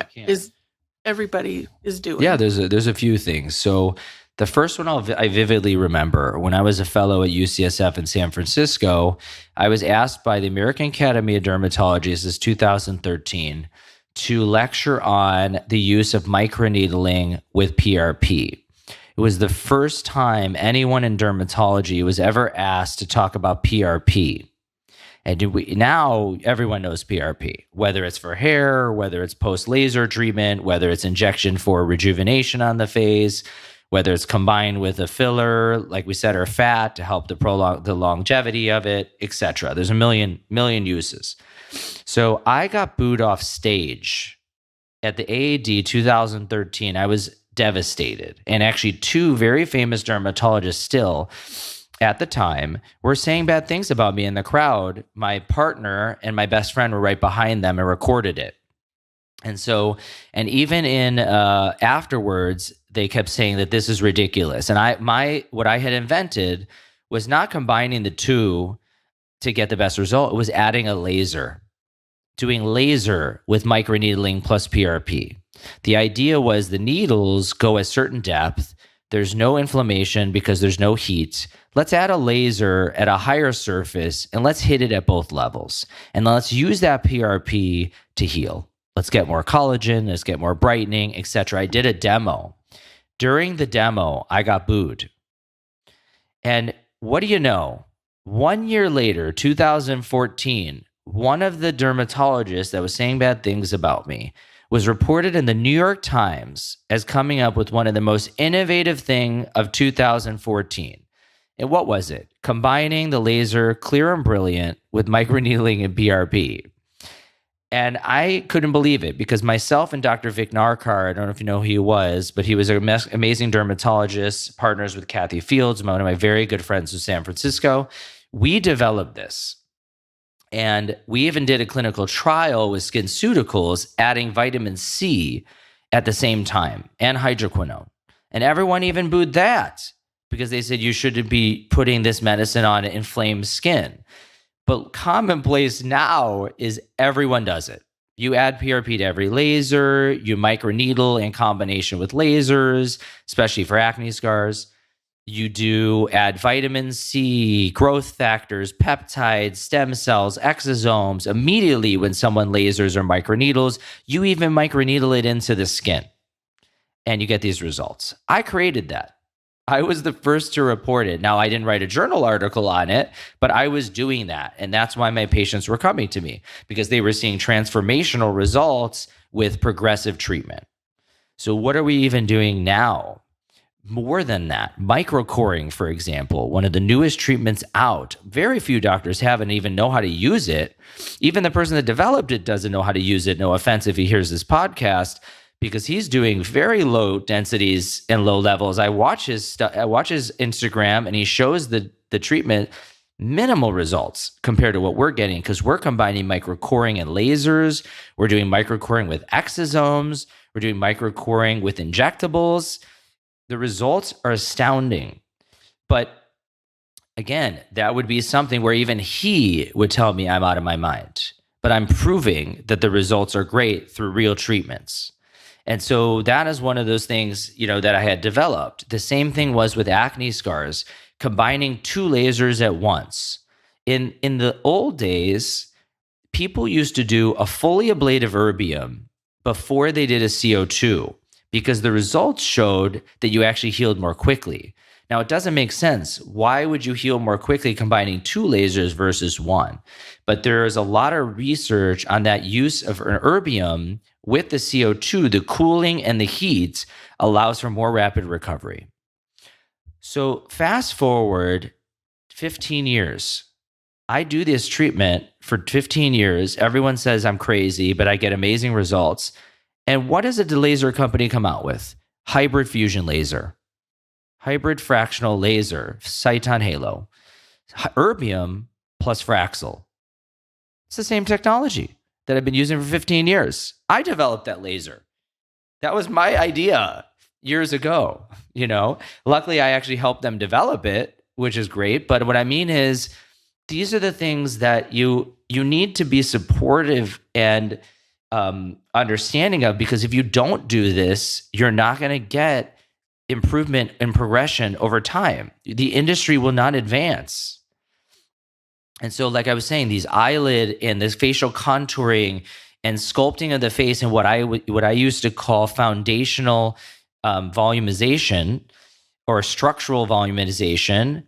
everybody is doing. Yeah, there's a few things. So the first one I vividly remember when I was a fellow at UCSF in San Francisco, I was asked by the American Academy of Dermatology, this is 2013, to lecture on the use of microneedling with PRP. It was the first time anyone in dermatology was ever asked to talk about PRP. And now everyone knows PRP, whether it's for hair, whether it's post-laser treatment, whether it's injection for rejuvenation on the face, whether it's combined with a filler, like we said, or fat to help to prolong the longevity of it, etc. There's a million uses. So I got booed off stage at the AAD 2013. I was devastated. And actually, two very famous dermatologists still at the time were saying bad things about me in the crowd. My partner and my best friend were right behind them and recorded it. And so, and even in afterwards, they kept saying that this is ridiculous. And what I had invented was not combining the two to get the best result. It was adding a laser, doing laser with microneedling plus PRP. The idea was the needles go a certain depth. There's no inflammation because there's no heat. Let's add a laser at a higher surface and let's hit it at both levels. And let's use that PRP to heal. Let's get more collagen, let's get more brightening, etc. I did a demo. During the demo, I got booed. And what do you know? 1 year later, 2014, one of the dermatologists that was saying bad things about me was reported in the New York Times as coming up with one of the most innovative thing of 2014. And what was it? Combining the laser Clear and Brilliant with microneedling and PRP. And I couldn't believe it because myself and Dr. Vic Narkar, I don't know if you know who he was, but he was an amazing dermatologist, partners with Kathy Fields, one of my very good friends in San Francisco. We developed this. And we even did a clinical trial with SkinCeuticals, adding vitamin C at the same time and hydroquinone. And everyone even booed that because they said you shouldn't be putting this medicine on inflamed skin. But commonplace now is everyone does it. You add PRP to every laser, you microneedle in combination with lasers, especially for acne scars. You do add vitamin C, growth factors, peptides, stem cells, exosomes. Immediately when someone lasers or microneedles, you even microneedle it into the skin and you get these results. I created that. I was the first to report it. Now, I didn't write a journal article on it, but I was doing that. And that's why my patients were coming to me, because they were seeing transformational results with progressive treatment. So what are we even doing now? More than that, microcoring, for example, one of the newest treatments out. Very few doctors haven't even know how to use it. Even the person that developed it doesn't know how to use it. No offense if he hears this podcast, because he's doing very low densities and low levels. I watch his Instagram, and he shows the treatment minimal results compared to what we're getting, because we're combining microcoring and lasers. We're doing microcoring with exosomes. We're doing microcoring with injectables. The results are astounding. But again, that would be something where even he would tell me I'm out of my mind. But I'm proving that the results are great through real treatments. And so that is one of those things, that I had developed. The same thing was with acne scars, combining two lasers at once. In the old days, people used to do a fully ablative erbium before they did a CO2, because the results showed that you actually healed more quickly. Now, it doesn't make sense. Why would you heal more quickly combining two lasers versus one? But there is a lot of research on that use of an erbium with the CO2. The cooling and the heat allows for more rapid recovery. So fast forward 15 years. I do this treatment for 15 years. Everyone says I'm crazy, but I get amazing results. And what does the laser company come out with? Hybrid fusion laser. Hybrid+fractional+laser, Cyton Halo, erbium plus Fraxel. It's the same technology that I've been using for 15 years. I developed that laser. That was my idea years ago. Luckily, I actually helped them develop it, which is great. But what I mean is, these are the things that you need to be supportive and understanding of, because if you don't do this, you're not going to get improvement and progression over time. The industry will not advance. And so, like I was saying, these eyelid and this facial contouring and sculpting of the face, and what I used to call foundational volumization or structural volumization,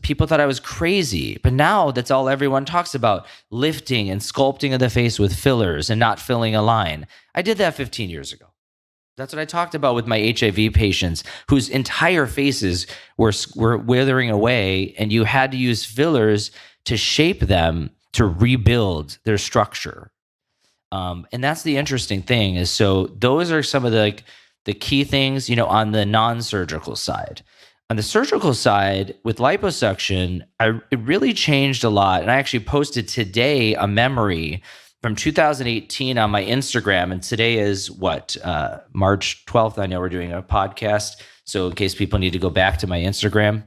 people thought I was crazy. But now that's all everyone talks about: lifting and sculpting of the face with fillers and not filling a line. I did that 15 years ago. That's what I talked about with my HIV patients whose entire faces were withering away, and you had to use fillers to shape them to rebuild their structure. And that's the interesting thing is, so those are some of the key things, on the non-surgical side. On the surgical side, with liposuction, it really changed a lot. And I actually posted today a memory from 2018 on my Instagram. And today is what, March 12th. I know we're doing a podcast. So in case people need to go back to my Instagram,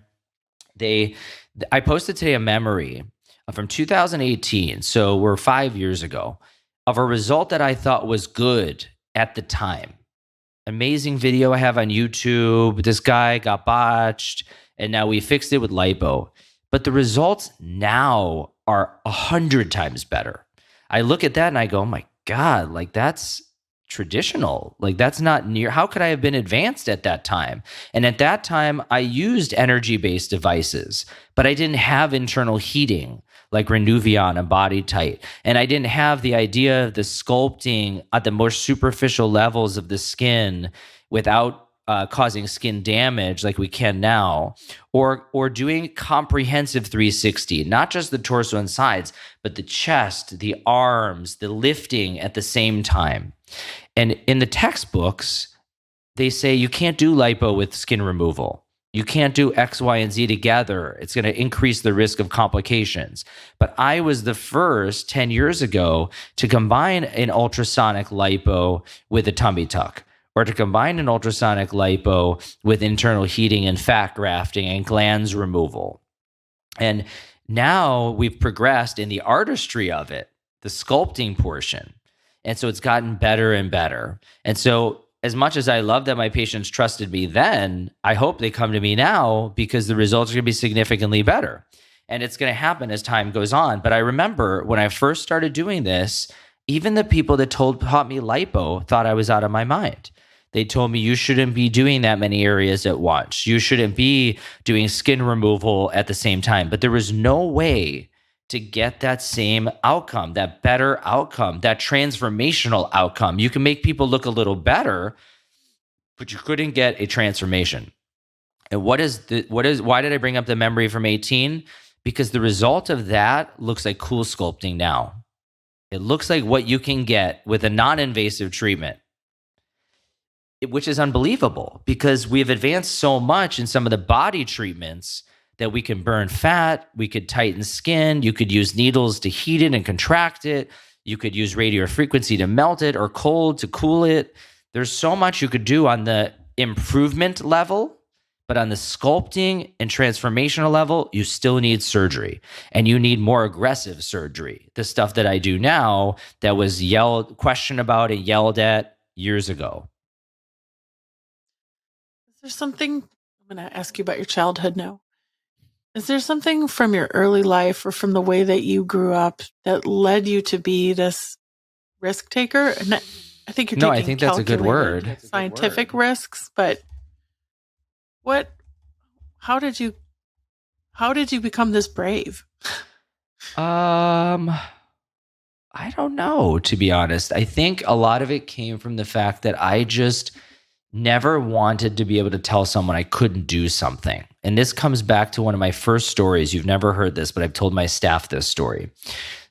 I posted today a memory from 2018. So we're 5 years ago, of a result that I thought was good at the time. Amazing video I have on YouTube. This guy got botched, and now we fixed it with lipo. But the results now are 100 times better. I look at that and I go, oh my God, like that's traditional. Like that's not near. How could I have been advanced at that time? And at that time, I used energy-based devices, but I didn't have internal heating like Renuvion and Body Tight. And I didn't have the idea of the sculpting at the more superficial levels of the skin without causing skin damage like we can now, or doing comprehensive 360, not just the torso and sides, but the chest, the arms, the lifting at the same time. And in the textbooks, they say you can't do lipo with skin removal. You can't do X, Y, and Z together. It's going to increase the risk of complications. But I was the first 10 years ago to combine an ultrasonic lipo with a tummy tuck, or to combine an ultrasonic lipo with internal heating and fat grafting and glands removal. And now we've progressed in the artistry of it, the sculpting portion. And so it's gotten better and better. And so as much as I love that my patients trusted me then, I hope they come to me now because the results are going to be significantly better. And it's going to happen as time goes on. But I remember when I first started doing this, even the people that taught me lipo thought I was out of my mind. They told me you shouldn't be doing that many areas at once. You shouldn't be doing skin removal at the same time. But there was no way to get that same outcome, that better outcome, that transformational outcome. You can make people look a little better, but you couldn't get a transformation. And why did I bring up the memory from 18? Because the result of that looks like cool sculpting now. It looks like what you can get with a non-invasive treatment, which is unbelievable because we've advanced so much in some of the body treatments that we can burn fat, we could tighten skin, you could use needles to heat it and contract it, you could use radio frequency to melt it or cold to cool it. There's so much you could do on the improvement level, but on the sculpting and transformational level, you still need surgery, and you need more aggressive surgery. The stuff that I do now that was questioned about and yelled at years ago. Is there something, I'm going to ask you about your childhood now. Is there something from your early life or from the way that you grew up that led you to be this risk taker? And I think you're taking I think that's a good word. Scientific risks, but how did you become this brave? I don't know, to be honest. I think a lot of it came from the fact that I just never wanted to be able to tell someone I couldn't do something. And this comes back to one of my first stories. You've never heard this, but I've told my staff this story.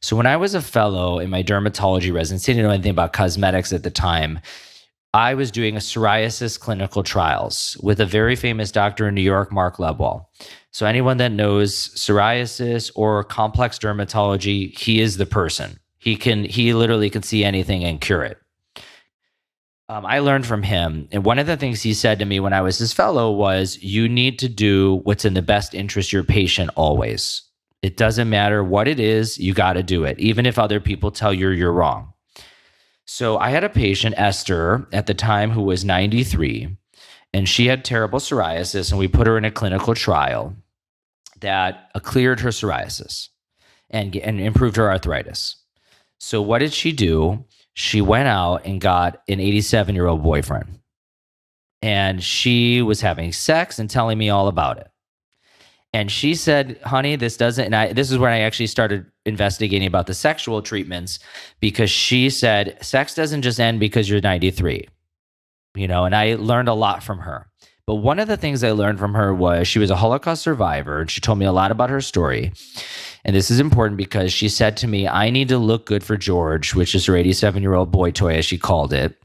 So when I was a fellow in my dermatology residency, I didn't know anything about cosmetics at the time. I was doing a psoriasis clinical trials with a very famous doctor in New York, Mark Lebwell. So anyone that knows psoriasis or complex dermatology, he is the person. He literally can see anything and cure it. I learned from him. And one of the things he said to me when I was his fellow was, you need to do what's in the best interest of your patient always. It doesn't matter what it is, you got to do it, even if other people tell you you're wrong. So I had a patient, Esther, at the time, who was 93, and she had terrible psoriasis, and we put her in a clinical trial that cleared her psoriasis and improved her arthritis. So what did she do? She went out and got an 87-year-old boyfriend. And she was having sex and telling me all about it. And she said, honey, this doesn't, and this is when I actually started investigating about the sexual treatments, because she said, sex doesn't just end because you're 93. and I learned a lot from her. But one of the things I learned from her was she was a Holocaust survivor, and she told me a lot about her story. And this is important because she said to me, I need to look good for George, which is her 87-year-old boy toy, as she called it.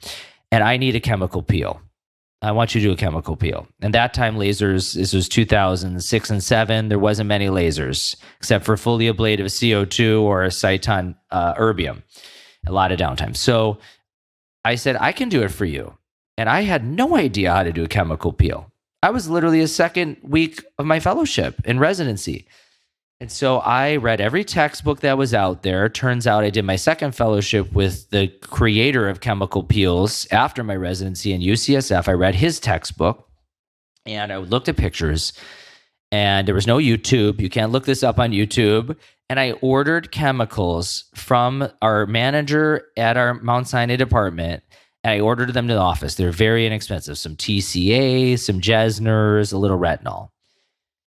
And I need a chemical peel. I want you to do a chemical peel. And that time, lasers, this was 2006 and 7, there wasn't many lasers, except for fully ablative CO2 or Cyton erbium. A lot of downtime. So I said, I can do it for you. And I had no idea how to do a chemical peel. I was literally a second week of my fellowship in residency. And so I read every textbook that was out there. Turns out I did my second fellowship with the creator of chemical peels after my residency in UCSF. I read his textbook and I looked at pictures, and there was no YouTube. You can't look this up on YouTube. And I ordered chemicals from our manager at our Mount Sinai department, and I ordered them to the office. They're very inexpensive. Some TCA, some Jesners, a little retinol.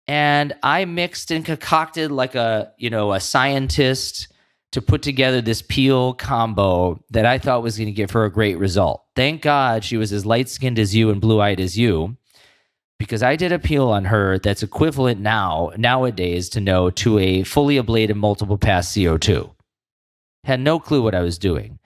And I mixed and concocted like a scientist to put together this peel combo that I thought was going to give her a great result. Thank God she was as light-skinned as you and blue-eyed as you, because I did a peel on her that's equivalent nowadays to a fully ablated multiple pass CO2. Had no clue what I was doing.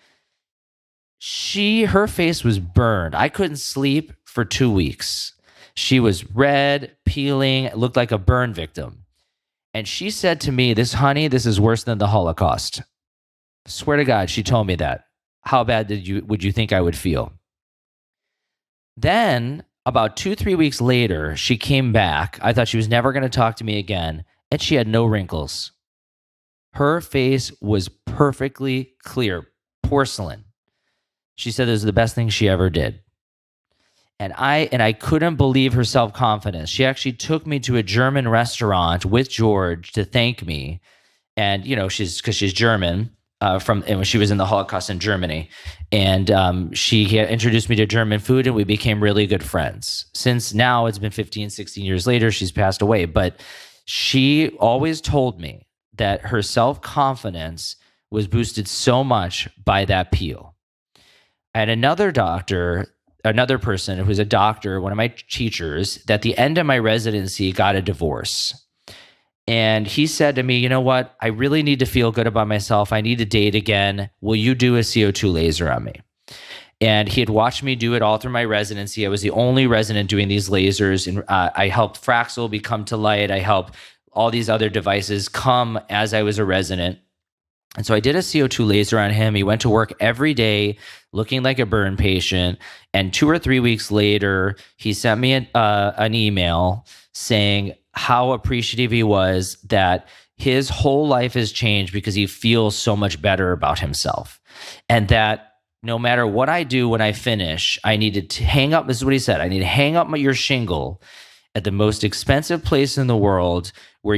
Her face was burned. I couldn't sleep for 2 weeks. She was red, peeling, looked like a burn victim. And she said to me, this is worse than the Holocaust. Swear to God, she told me that. How bad would you think I would feel? Then, about 2-3 weeks later, she came back. I thought she was never going to talk to me again, and she had no wrinkles. Her face was perfectly clear, porcelain. She said this was the best thing she ever did. And I couldn't believe her self-confidence. She actually took me to a German restaurant with George to thank me. And, she's German, and she was in the Holocaust in Germany. And she had introduced me to German food, and we became really good friends. Since now it's been 15, 16 years later, she's passed away. But she always told me that her self-confidence was boosted so much by that peel. I had another person who's a doctor, one of my teachers, that at the end of my residency got a divorce. And he said to me, you know what? I really need to feel good about myself. I need to date again. Will you do a CO2 laser on me? And he had watched me do it all through my residency. I was the only resident doing these lasers. And I helped Fraxel become to light. I helped all these other devices come as I was a resident. And so I did a CO2 laser on him. He went to work every day looking like a burn patient. And 2 or 3 weeks later, he sent me an email saying how appreciative he was that his whole life has changed because he feels so much better about himself. And that no matter what I do when I finish, I needed to hang up, this is what he said, I need to hang up your shingle at the most expensive place in the world where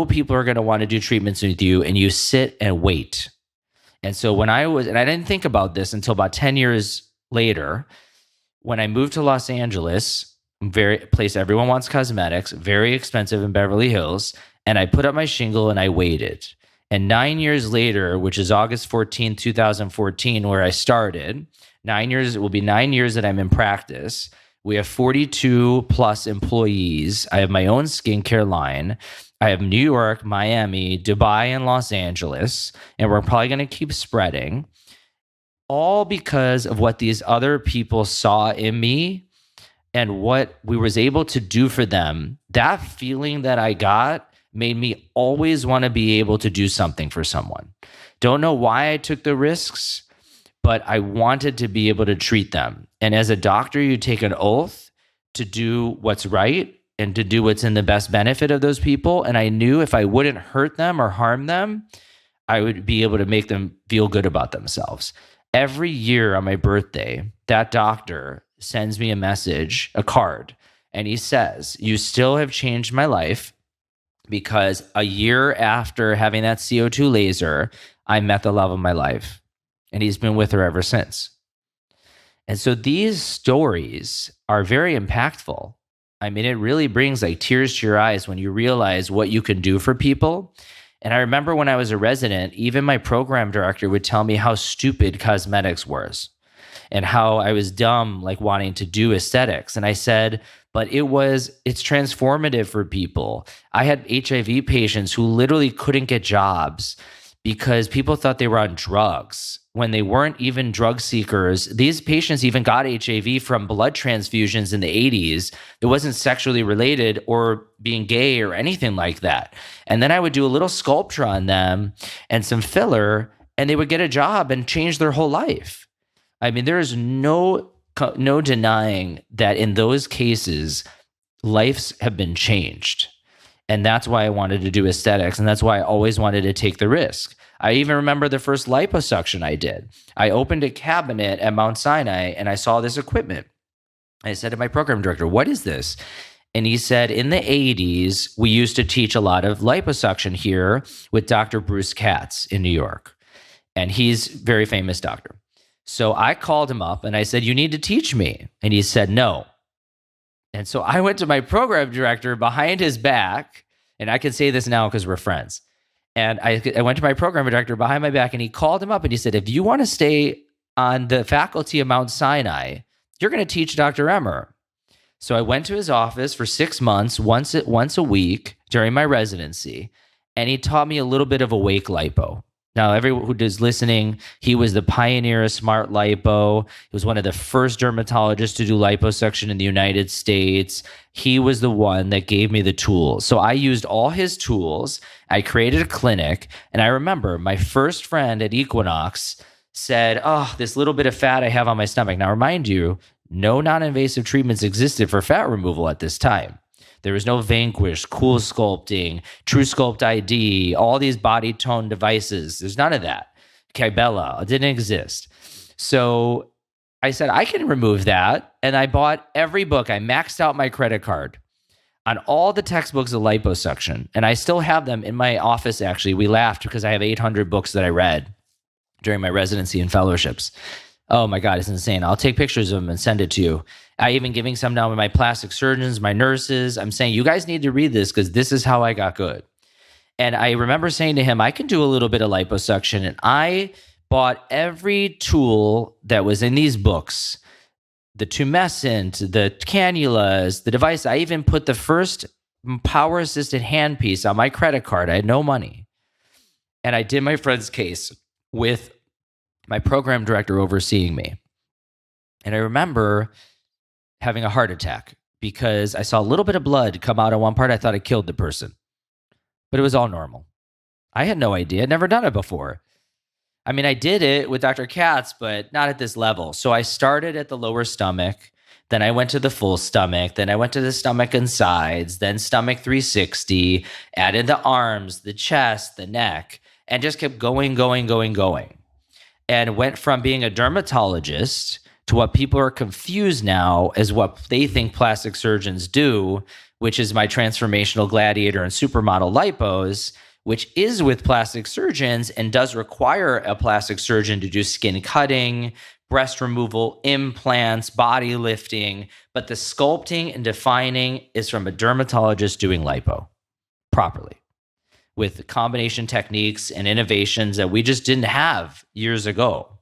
people are going to want to do treatments with you, and you sit and wait. And so and I didn't think about this until about 10 years later, when I moved to Los Angeles, place everyone wants cosmetics, very expensive in Beverly Hills, and I put up my shingle and I waited. And 9 years later, which is August 14, 2014, where I started, it will be 9 years that I'm in practice. We have 42 plus employees. I have my own skincare line. I have New York, Miami, Dubai, and Los Angeles, and we're probably going to keep spreading, all because of what these other people saw in me and what we was able to do for them. That feeling that I got made me always want to be able to do something for someone. Don't know why I took the risks, but I wanted to be able to treat them. And as a doctor, you take an oath to do what's right and to do what's in the best benefit of those people. And I knew if I wouldn't hurt them or harm them, I would be able to make them feel good about themselves. Every year on my birthday, that doctor sends me a message, a card, and he says, you still have changed my life because a year after having that CO2 laser, I met the love of my life. And he's been with her ever since. And so these stories are very impactful. I mean, it really brings like tears to your eyes when you realize what you can do for people. And I remember when I was a resident, even my program director would tell me how stupid cosmetics was. and how I was dumb, like wanting to do aesthetics. And I said, but it's transformative for people. I had HIV patients who literally couldn't get jobs because people thought they were on drugs when they weren't even drug seekers. These patients even got HIV from blood transfusions in the 80s. It wasn't sexually related or being gay or anything like that. And then I would do a little sculpture on them and some filler, and they would get a job and change their whole life. I mean, there is no denying that in those cases, lives have been changed. And that's why I wanted to do aesthetics. And that's why I always wanted to take the risk. I even remember the first liposuction I did. I opened a cabinet at Mount Sinai and I saw this equipment. I said to my program director, what is this? And he said, in the 80s, we used to teach a lot of liposuction here with Dr. Bruce Katz in New York. And he's a very famous doctor. So I called him up and I said, you need to teach me. And he said, no. And so I went to my program director behind his back, and I can say this now because we're friends. And I went to my program director behind my back, and he called him up and he said, if you want to stay on the faculty of Mount Sinai, you're going to teach Dr. Emer. So I went to his office for 6 months, once a week during my residency, and he taught me a little bit of awake lipo. Now, everyone who is listening, he was the pioneer of smart lipo. He was one of the first dermatologists to do liposuction in the United States. He was the one that gave me the tools. So I used all his tools. I created a clinic. And I remember my first friend at Equinox said, oh, this little bit of fat I have on my stomach. Now, remind you, no non-invasive treatments existed for fat removal at this time. There was no Vanquish, Cool Sculpting, True Sculpt ID, all these body tone devices. There's none of that. Kybella, it didn't exist. So I said, I can remove that. And I bought every book. I maxed out my credit card on all the textbooks of liposuction. And I still have them in my office, actually. We laughed because I have 800 books that I read during my residency and fellowships. Oh my God, it's insane. I'll take pictures of them and send it to you. I even giving some now to my plastic surgeons, my nurses. I'm saying, you guys need to read this because this is how I got good. And I remember saying to him, I can do a little bit of liposuction. And I bought every tool that was in these books, the tumescent, the cannulas, the device. I even put the first power-assisted handpiece on my credit card. I had no money. And I did my friend's case with my program director overseeing me. And I remember having a heart attack because I saw a little bit of blood come out of one part. I thought I killed the person, but it was all normal. I had no idea. I'd never done it before. I mean, I did it with Dr. Katz, but not at this level. So I started at the lower stomach. Then I went to the full stomach. Then I went to the stomach and sides, then stomach 360, added the arms, the chest, the neck, and just kept going. And went from being a dermatologist to what people are confused now as what they think plastic surgeons do, which is my transformational gladiator and supermodel lipos, which is with plastic surgeons and does require a plastic surgeon to do skin cutting, breast removal, implants, body lifting. But the sculpting and defining is from a dermatologist doing lipo properly, with combination techniques and innovations that we just didn't have years ago.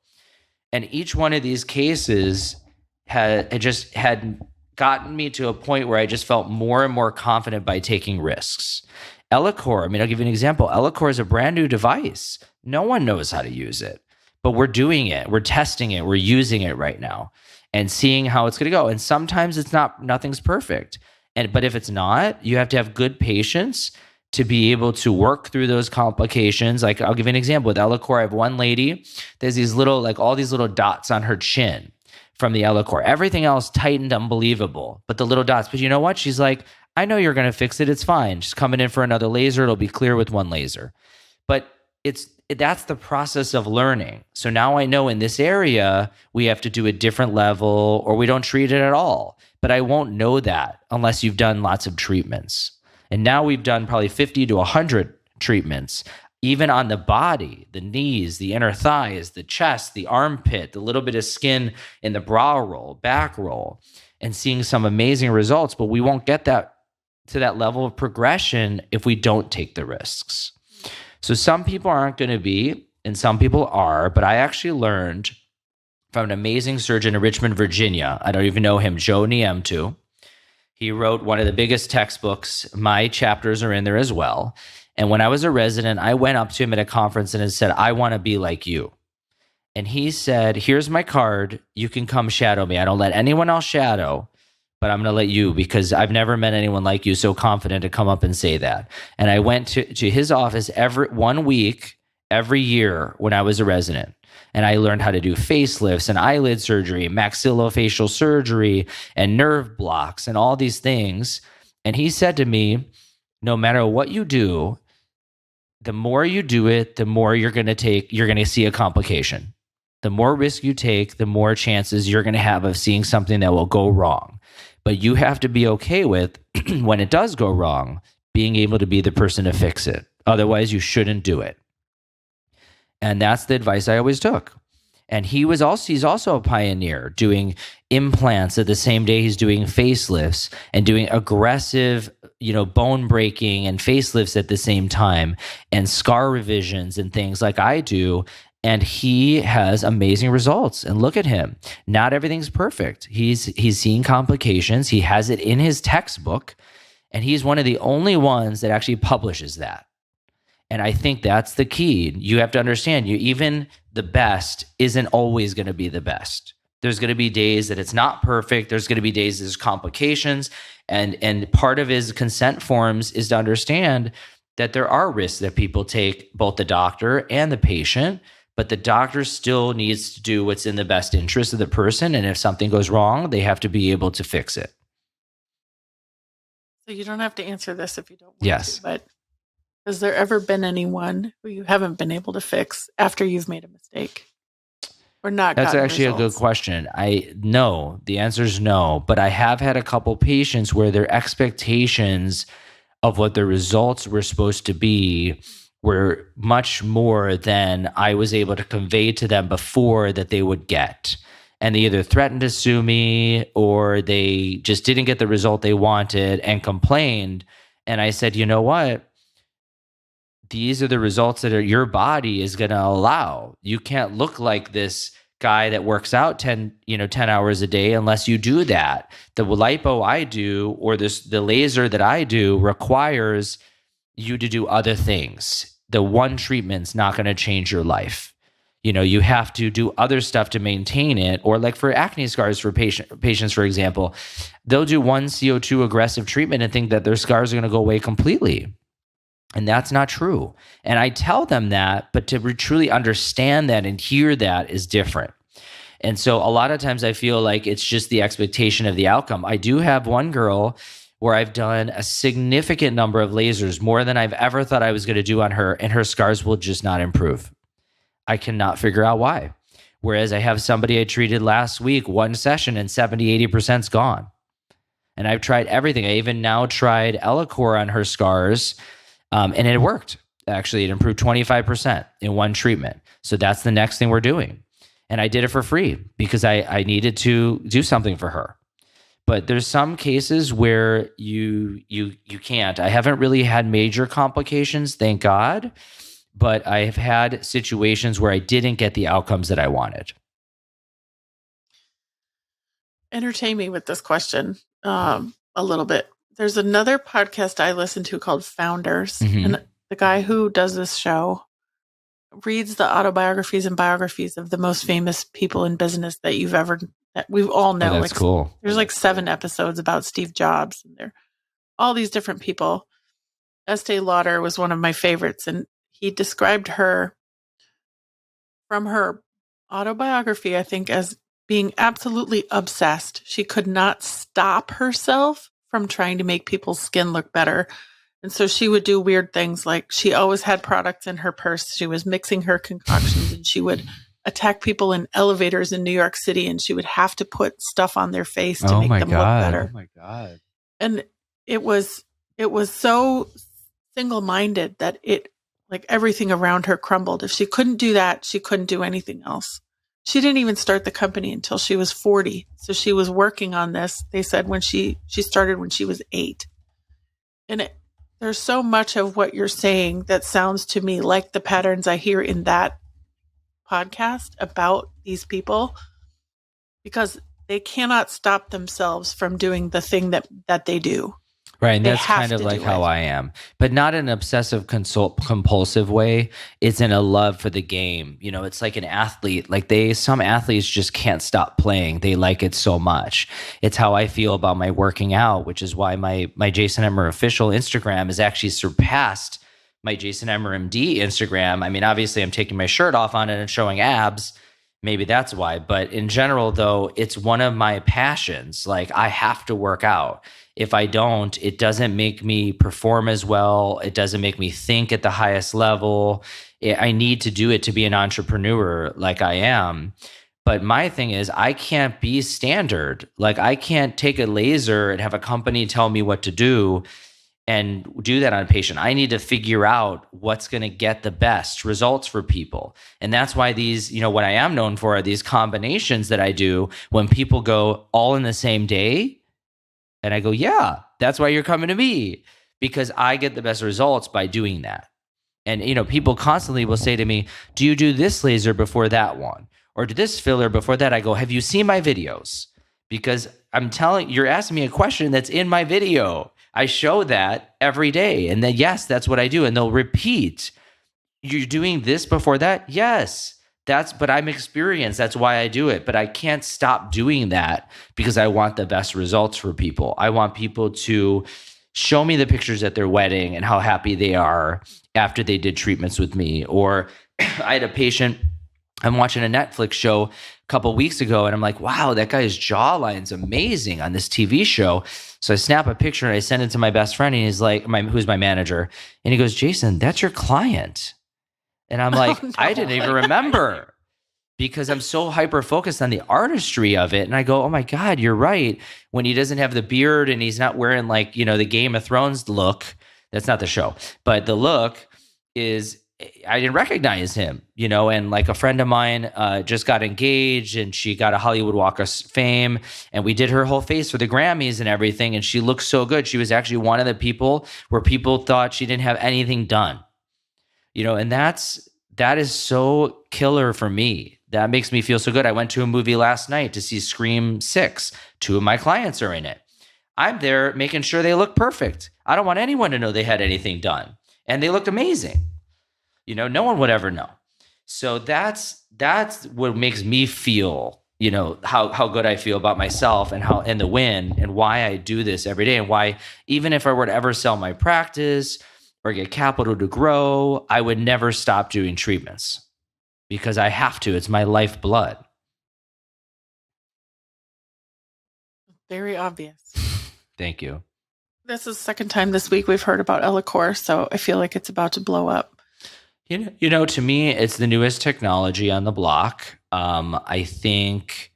And each one of these cases had gotten me to a point where I just felt more and more confident by taking risks. Ellacor, I'll give you an example. Ellacor is a brand new device. No one knows how to use it, but we're doing it. We're testing it. We're using it right now and seeing how it's going to go. And sometimes nothing's perfect. But if it's not, you have to have good patience to be able to work through those complications. Like, I'll give you an example. With Ellacor, I have one lady, there's these little, all these little dots on her chin from the Ellacor. Everything else tightened unbelievable, but the little dots. But you know what? She's like, I know you're going to fix it. It's fine. Just coming in for another laser. It'll be clear with one laser. But that's the process of learning. So now I know in this area, we have to do a different level or we don't treat it at all. But I won't know that unless you've done lots of treatments. And now we've done probably 50 to 100 treatments, even on the body, the knees, the inner thighs, the chest, the armpit, the little bit of skin in the brow roll, back roll, and seeing some amazing results. But we won't get that to that level of progression if we don't take the risks. So some people aren't going to be, and some people are, but I actually learned from an amazing surgeon in Richmond, Virginia. I don't even know him, Joe Niemtu. He wrote one of the biggest textbooks. My chapters are in there as well. And when I was a resident, I went up to him at a conference and said, I want to be like you. And he said, here's my card. You can come shadow me. I don't let anyone else shadow, but I'm going to let you, because I've never met anyone like you so confident to come up and say that. And I went to his office every 1 week, every year when I was a resident. And I learned how to do facelifts and eyelid surgery, maxillofacial surgery, and nerve blocks and all these things. And he said to me, no matter what you do, the more you do it, the more you're going to see a complication. The more risk you take, the more chances you're going to have of seeing something that will go wrong. But you have to be okay with, when it does go wrong, being able to be the person to fix it. Otherwise, you shouldn't do it. And that's the advice I always took. And he's also a pioneer, doing implants at the same day he's doing facelifts, and doing aggressive, bone breaking and facelifts at the same time, and scar revisions and things like I do. And he has amazing results. And look at him. Not everything's perfect. He's seeing complications. He has it in his textbook. And he's one of the only ones that actually publishes that. And I think that's the key. You have to understand, even the best isn't always going to be the best. There's going to be days that it's not perfect. There's going to be days there's complications. And part of his consent forms is to understand that there are risks that people take, both the doctor and the patient, but the doctor still needs to do what's in the best interest of the person. And if something goes wrong, they have to be able to fix it. So you don't have to answer this if you don't want Yes. to, but has there ever been anyone who you haven't been able to fix after you've made a mistake or not? That's actually results? A good question. No, the answer is no, but I have had a couple patients where their expectations of what the results were supposed to be were much more than I was able to convey to them before that they would get. And they either threatened to sue me, or they just didn't get the result they wanted and complained. And I said, you know what? These are the results that your body is going to allow. You can't look like this guy that works out 10 hours a day unless you do that. The lipo I do, or the laser that I do, requires you to do other things. The one treatment's not going to change your life. You have to do other stuff to maintain it. Or like for acne scars for patients, for example, they'll do one CO2 aggressive treatment and think that their scars are going to go away completely. And that's not true. And I tell them that, but to truly understand that and hear that is different. And so a lot of times I feel like it's just the expectation of the outcome. I do have one girl where I've done a significant number of lasers, more than I've ever thought I was going to do on her, and her scars will just not improve. I cannot figure out why. Whereas I have somebody I treated last week, one session, and 70-80% is gone. And I've tried everything. I even now tried Ellacor on her scars, and it worked. Actually, it improved 25% in one treatment. So that's the next thing we're doing. And I did it for free because I needed to do something for her. But there's some cases where you can't. I haven't really had major complications, thank God. But I have had situations where I didn't get the outcomes that I wanted. Entertain me with this question a little bit. There's another podcast I listen to called Founders. Mm-hmm. And the guy who does this show reads the autobiographies and biographies of the most famous people in business that we all know. Oh, that's cool. There's like 7 episodes about Steve Jobs, and they're all these different people. Estee Lauder was one of my favorites, and he described her from her autobiography, I think, as being absolutely obsessed. She could not stop herself from trying to make people's skin look better. And so she would do weird things, like she always had products in her purse. She was mixing her concoctions, and she would attack people in elevators in New York City, and she would have to put stuff on their face to make them look better. Oh my God. And it was so single-minded that everything around her crumbled. If she couldn't do that, she couldn't do anything else. She didn't even start the company until she was 40. So she was working on this, they said, when she started when she was 8. And there's so much of what you're saying that sounds to me like the patterns I hear in that podcast about these people. because they cannot stop themselves from doing the thing that they do. Right. And They that's kind have of to like do how it. I am, but not in an obsessive compulsive way. It's in a love for the game. You know, it's like an athlete, like some athletes just can't stop playing. They like it so much. It's how I feel about my working out, which is why my Jason Emer official Instagram has actually surpassed my Jason Emer MD Instagram. I mean, obviously I'm taking my shirt off on it and showing abs. Maybe that's why. But in general, though, it's one of my passions. Like, I have to work out. If I don't, it doesn't make me perform as well. It doesn't make me think at the highest level. I need to do it to be an entrepreneur like I am. But my thing is, I can't be standard. Like, I can't take a laser and have a company tell me what to do and do that on a patient. I need to figure out what's going to get the best results for people. And that's why these, what I am known for are these combinations that I do when people go all in the same day. And I go, yeah, that's why you're coming to me, because I get the best results by doing that. And, people constantly will say to me, do you do this laser before that one? Or do this filler before that? I go, have you seen my videos? Because you're asking me a question that's in my video. I show that every day. And then, yes, that's what I do. And they'll repeat, you're doing this before that? Yes. But I'm experienced. That's why I do it. But I can't stop doing that because I want the best results for people. I want people to show me the pictures at their wedding and how happy they are after they did treatments with me. Or I had a patient, I'm watching a Netflix show a couple of weeks ago, and I'm like, wow, that guy's jawline's amazing on this TV show. So I snap a picture and I send it to my best friend, and he's like, who's my manager, and he goes, Jason, that's your client. And I'm like, Oh, no. I didn't even remember, because I'm so hyper focused on the artistry of it. And I go, oh my God, you're right. When he doesn't have the beard and he's not wearing the Game of Thrones look, that's not the show, but the look is, I didn't recognize him, and like a friend of mine just got engaged, and she got a Hollywood Walk of Fame, and we did her whole face for the Grammys and everything. And she looked so good. She was actually one of the people where people thought she didn't have anything done. And that is so killer for me. That makes me feel so good. I went to a movie last night to see Scream 6. 2 of my clients are in it. I'm there making sure they look perfect. I don't want anyone to know they had anything done. And they looked amazing. No one would ever know. So that's what makes me feel, how good I feel about myself and the win, and why I do this every day, and why, even if I were to ever sell my practice or get capital to grow, I would never stop doing treatments, because I have to. It's my lifeblood. Very obvious. Thank you. This is the second time this week we've heard about Ellacor, so I feel like it's about to blow up. To me, it's the newest technology on the block. I think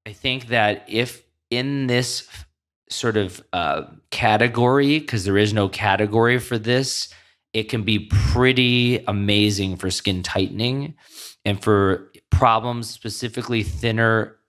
that if in this sort of category, because there is no category for this, it can be pretty amazing for skin tightening and for problems, specifically thinner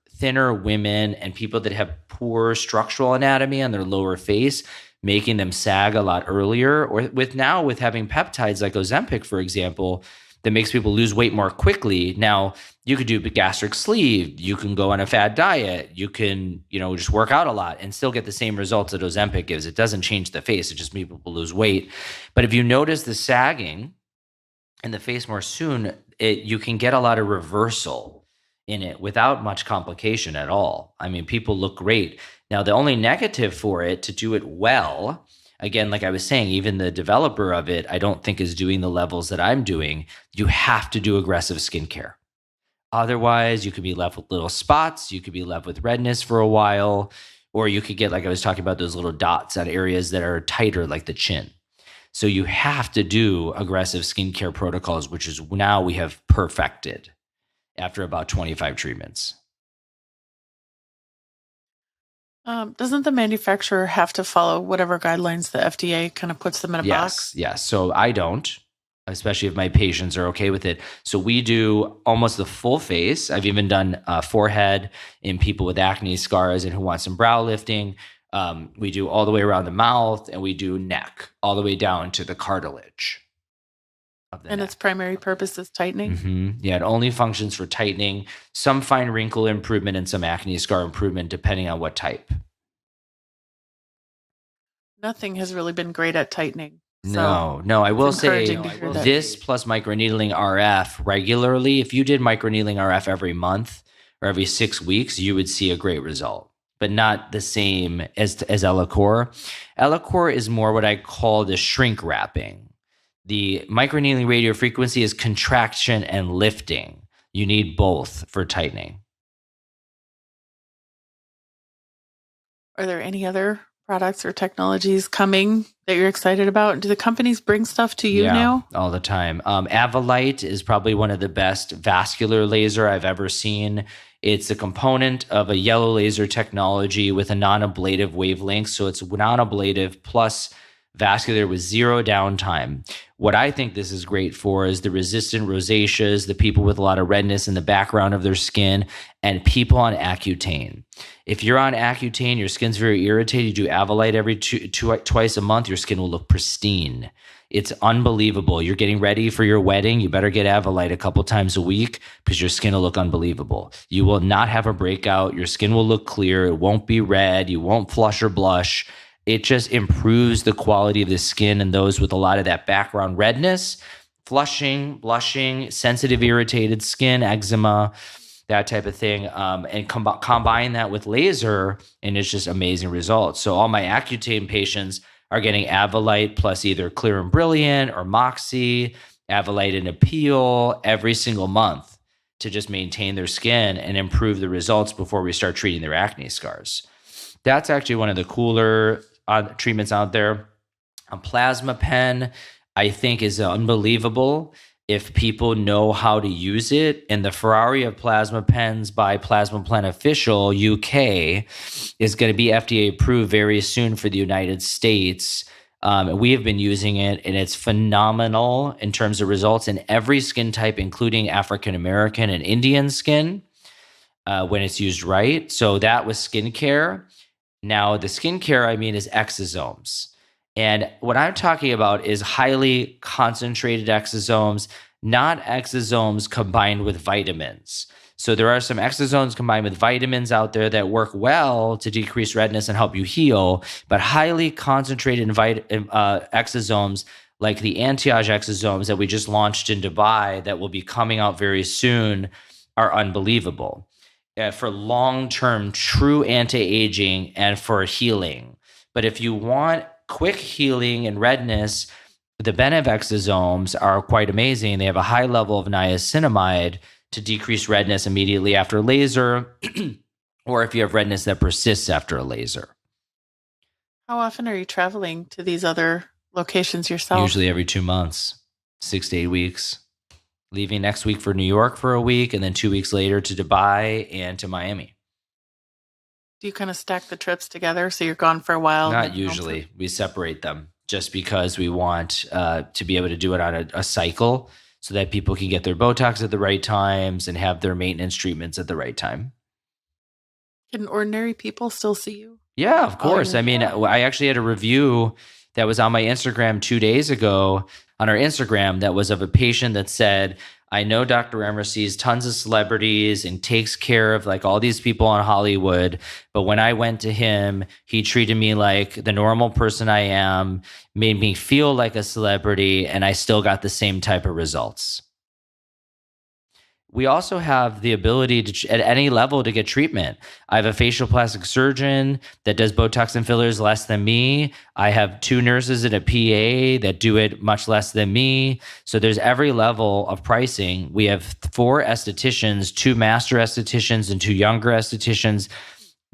women and people that have poor structural anatomy on their lower face, making them sag a lot earlier. Or with having peptides like Ozempic, for example, that makes people lose weight more quickly. Now, you could do a gastric sleeve. You can go on a fad diet. You can, just work out a lot and still get the same results that Ozempic gives. It doesn't change the face. It just makes people lose weight. But if you notice the sagging in the face more soon, you can get a lot of reversal in it without much complication at all. I mean, people look great. Now, the only negative for it to do it well, again, like I was saying, even the developer of it, I don't think is doing the levels that I'm doing. You have to do aggressive skincare. Otherwise, you could be left with little spots. You could be left with redness for a while, or you could get, like I was talking about, those little dots on areas that are tighter, like the chin. So you have to do aggressive skincare protocols, which is now we have perfected after about 25 treatments. Doesn't the manufacturer have to follow whatever guidelines the FDA kind of puts them in a box? Yes. So I don't, especially if my patients are okay with it. So we do almost the full face. I've even done forehead in people with acne scars and who want some brow lifting. We do all the way around the mouth, and we do neck all the way down to the cartilage. of the And its neck. primary purpose is tightening. Yeah, it only functions for tightening, some fine wrinkle improvement, and some acne scar improvement, depending on what type. Nothing has really been great at tightening. So No, I it's will say encouraging to hear that. this plus microneedling RF regularly, if you did microneedling RF every month or every 6 weeks, you would see a great result, but not the same as Ellacor. Ellacor is more what I call the shrink wrapping. The microneedling radiofrequency is contraction and lifting. You need both for tightening. Are there any other products or technologies coming that you're excited about? Do the companies bring stuff to you now? All the time. Avalite is probably one of the best vascular laser I've ever seen. It's a component of a yellow laser technology with a non-ablative wavelength. So it's non-ablative plus vascular with zero downtime. What I think this is great for is the resistant rosaceas, the people with a lot of redness in the background of their skin, and people on Accutane. If you're on Accutane, your skin's very irritated, you do Avalite every twice a month, your skin will look pristine. It's unbelievable. You're getting ready for your wedding. You better get Avalite a couple times a week because your skin will look unbelievable. You will not have a breakout. Your skin will look clear. It won't be red. You won't flush or blush. It just improves the quality of the skin and those with a lot of that background redness, flushing, blushing, sensitive, irritated skin, eczema, that type of thing, and combine that with laser, and it's just amazing results. So all my Accutane patients are getting Avalite plus either Clear and Brilliant or Moxie, Avalite and Appeal every single month to just maintain their skin and improve the results before we start treating their acne scars. That's actually one of the cooler treatments out there. A plasma pen, I think, is unbelievable if people know how to use it. And the Ferrari of plasma pens by Plasma Pen Official UK is going to be FDA approved very soon for the United States. We have been using it, and it's phenomenal in terms of results in every skin type, including African American and Indian skin, when it's used right. So that was skincare. Now, the skincare, I mean, is exosomes. And what I'm talking about is highly concentrated exosomes, not exosomes combined with vitamins. So there are some exosomes combined with vitamins out there that work well to decrease redness and help you heal, but highly concentrated exosomes like the anti-age exosomes that we just launched in Dubai that will be coming out very soon are unbelievable. For long-term true anti-aging and for healing. But if you want quick healing and redness, the Benev exosomes are quite amazing. They have a high level of niacinamide to decrease redness immediately after laser, or if you have redness that persists after a laser. How often are you traveling to these other locations yourself? Usually every 2 months, 6 to 8 weeks. Leaving next week for New York for a week, and then 2 weeks later to Dubai and to Miami. Do you kind of stack the trips together so you're gone for a while? Not usually. We separate them just because we want to be able to do it on a cycle so that people can get their Botox at the right times and have their maintenance treatments at the right time. Can ordinary people still see you? Yeah, of course. I mean, I actually had a review that was on my Instagram 2 days ago on our Instagram that was of a patient that said, I know Dr. Emer sees tons of celebrities and takes care of like all these people in Hollywood. But when I went to him, he treated me like the normal person I am, made me feel like a celebrity, and I still got the same type of results. We also have the ability to, at any level, to get treatment. I have a facial plastic surgeon that does Botox and fillers less than me. I have 2 nurses and a PA that do it much less than me. So there's every level of pricing. We have 4 estheticians, 2 master estheticians and 2 younger estheticians.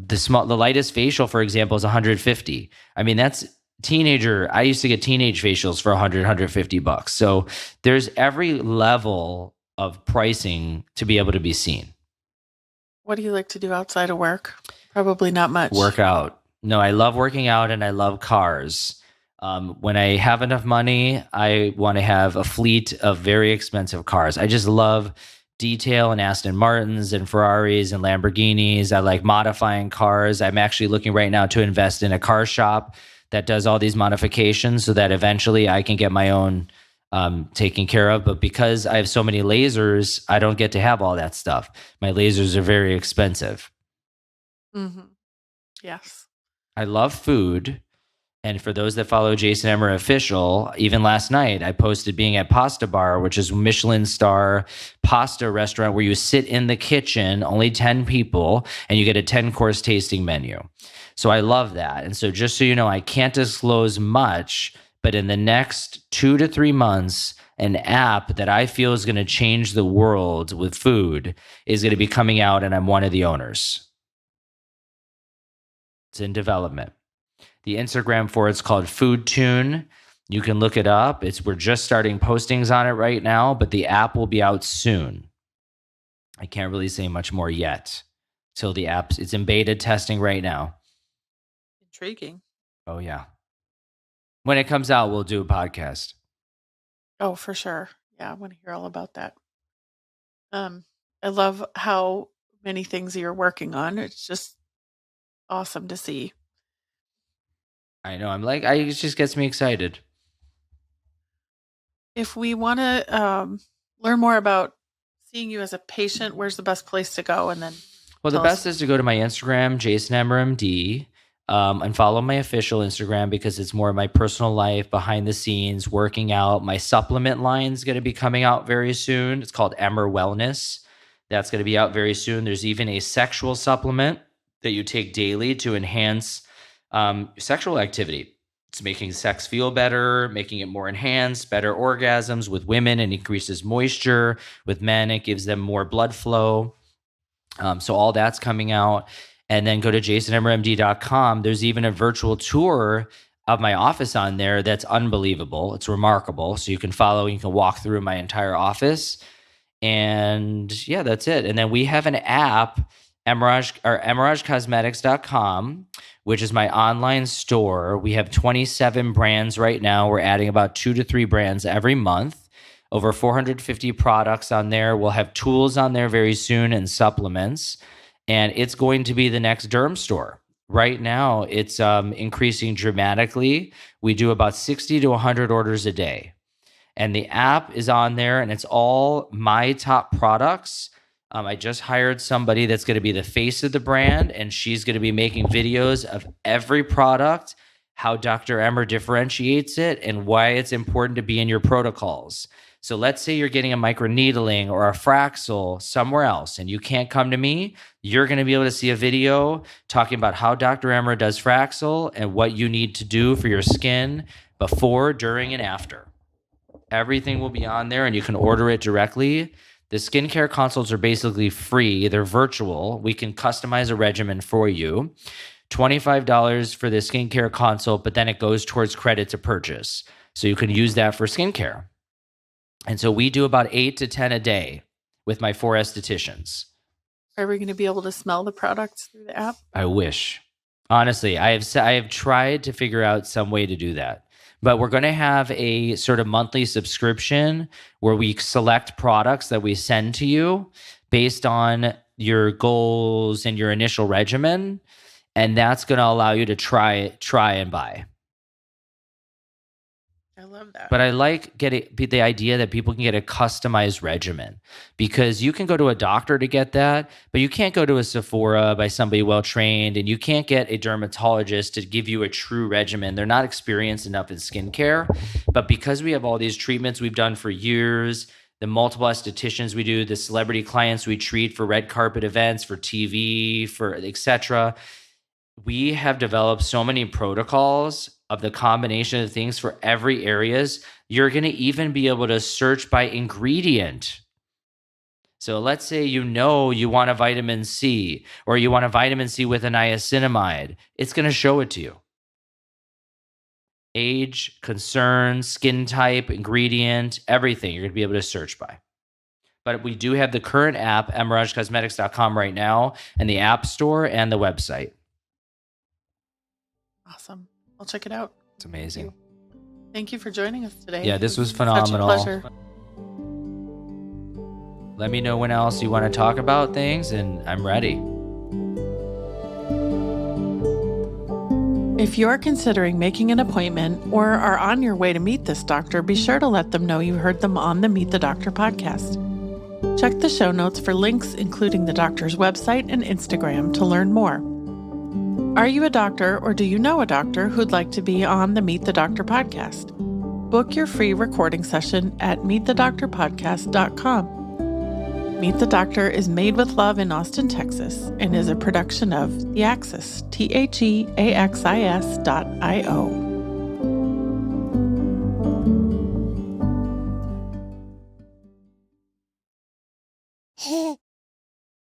The lightest facial, for example, is $150. I mean, that's teenager. I used to get teenage facials for $100, $150. So there's every level of pricing to be able to be seen. What do you like to do outside of work? Probably not much. Work out. No, I love working out and I love cars. When I have enough money, I want to have a fleet of very expensive cars. I just love detail and Aston Martins and Ferraris and Lamborghinis. I like modifying cars. I'm actually looking right now to invest in a car shop that does all these modifications so that eventually I can get my own taken care of. But because I have so many lasers, I don't get to have all that stuff. My lasers are very expensive. Mm-hmm. Yes. I love food. And for those that follow Jason Emer Official, even last night, I posted being at Pasta Bar, which is Michelin star pasta restaurant where you sit in the kitchen, only 10 people, and you get a 10-course tasting menu. So I love that. And so just so you know, I can't disclose much, but in the next 2 to 3 months, an app that I feel is going to change the world with food is going to be coming out, and I'm one of the owners. It's in development. The Instagram for it's called Food Tune. You can look it up. We're just starting postings on it right now, but the app will be out soon. I can't really say much more yet till the app. It's in beta testing right now. Intriguing. Oh yeah. When it comes out, we'll do a podcast. Oh, for sure. Yeah, I want to hear all about that. I love how many things you're working on. It's just awesome to see. I know. It just gets me excited. If we want to learn more about seeing you as a patient, where's the best place to go? And then, well, the best is to go to my Instagram, Jason Emer MD, and follow my official Instagram because it's more of my personal life, behind the scenes, working out. My supplement line is going to be coming out very soon. It's called Emer Wellness. That's going to be out very soon. There's even a sexual supplement that you take daily to enhance sexual activity. It's making sex feel better, making it more enhanced, better orgasms with women, and increases moisture. With men, it gives them more blood flow. So all that's coming out. And then go to jasonemermd.com. There's even a virtual tour of my office on there that's unbelievable. It's remarkable. So you can follow, you can walk through my entire office. And yeah, that's it. And then we have an app, emeragecosmetics.com, which is my online store. We have 27 brands right now. We're adding about 2 to 3 brands every month. Over 450 products on there. We'll have tools on there very soon and supplements. And it's going to be the next derm store. Right now, it's increasing dramatically. We do about 60 to 100 orders a day. And the app is on there, and it's all my top products. I just hired somebody that's going to be the face of the brand, and she's going to be making videos of every product, how Dr. Emer differentiates it, and why it's important to be in your protocols. So let's say you're getting a microneedling or a Fraxel somewhere else, and you can't come to me. You're going to be able to see a video talking about how Dr. Emer does Fraxel and what you need to do for your skin before, during, and after. Everything will be on there, and you can order it directly. The skincare consults are basically free. They're virtual. We can customize a regimen for you. $25 for the skincare consult, but then it goes towards credit to purchase. So you can use that for skincare. And so we do about 8 to 10 a day with my 4 estheticians. Are we going to be able to smell the products through the app? I wish. Honestly, I have tried to figure out some way to do that. But we're going to have a sort of monthly subscription where we select products that we send to you based on your goals and your initial regimen. And that's going to allow you to try and buy. I love that. But I like the idea that people can get a customized regimen, because you can go to a doctor to get that, but you can't go to a Sephora by somebody well-trained, and you can't get a dermatologist to give you a true regimen. They're not experienced enough in skincare. But because we have all these treatments we've done for years, the multiple estheticians we do, the celebrity clients we treat for red carpet events, for TV, for etc., we have developed so many protocols of the combination of things for every areas. You're going to even be able to search by ingredient. So let's say you want a vitamin C, or you want a vitamin C with a niacinamide. It's going to show it to you. Age, concern, skin type, ingredient, everything you're going to be able to search by. But we do have the current app, emeragecosmetics.com right now, and the App Store and the website. Awesome. I'll check it out. It's amazing. Thank you for joining us today. Yeah, this was phenomenal. Such a pleasure. Let me know when else you want to talk about things, and I'm ready. If you're considering making an appointment or are on your way to meet this doctor, be sure to let them know you heard them on the Meet the Doctor podcast. Check the show notes for links, including the doctor's website and Instagram, to learn more. Are you a doctor or do you know a doctor who'd like to be on the Meet the Doctor podcast? Book your free recording session at meetthedoctorpodcast.com. Meet the Doctor is made with love in Austin, Texas, and is a production of The Axis, THEAXIS.io.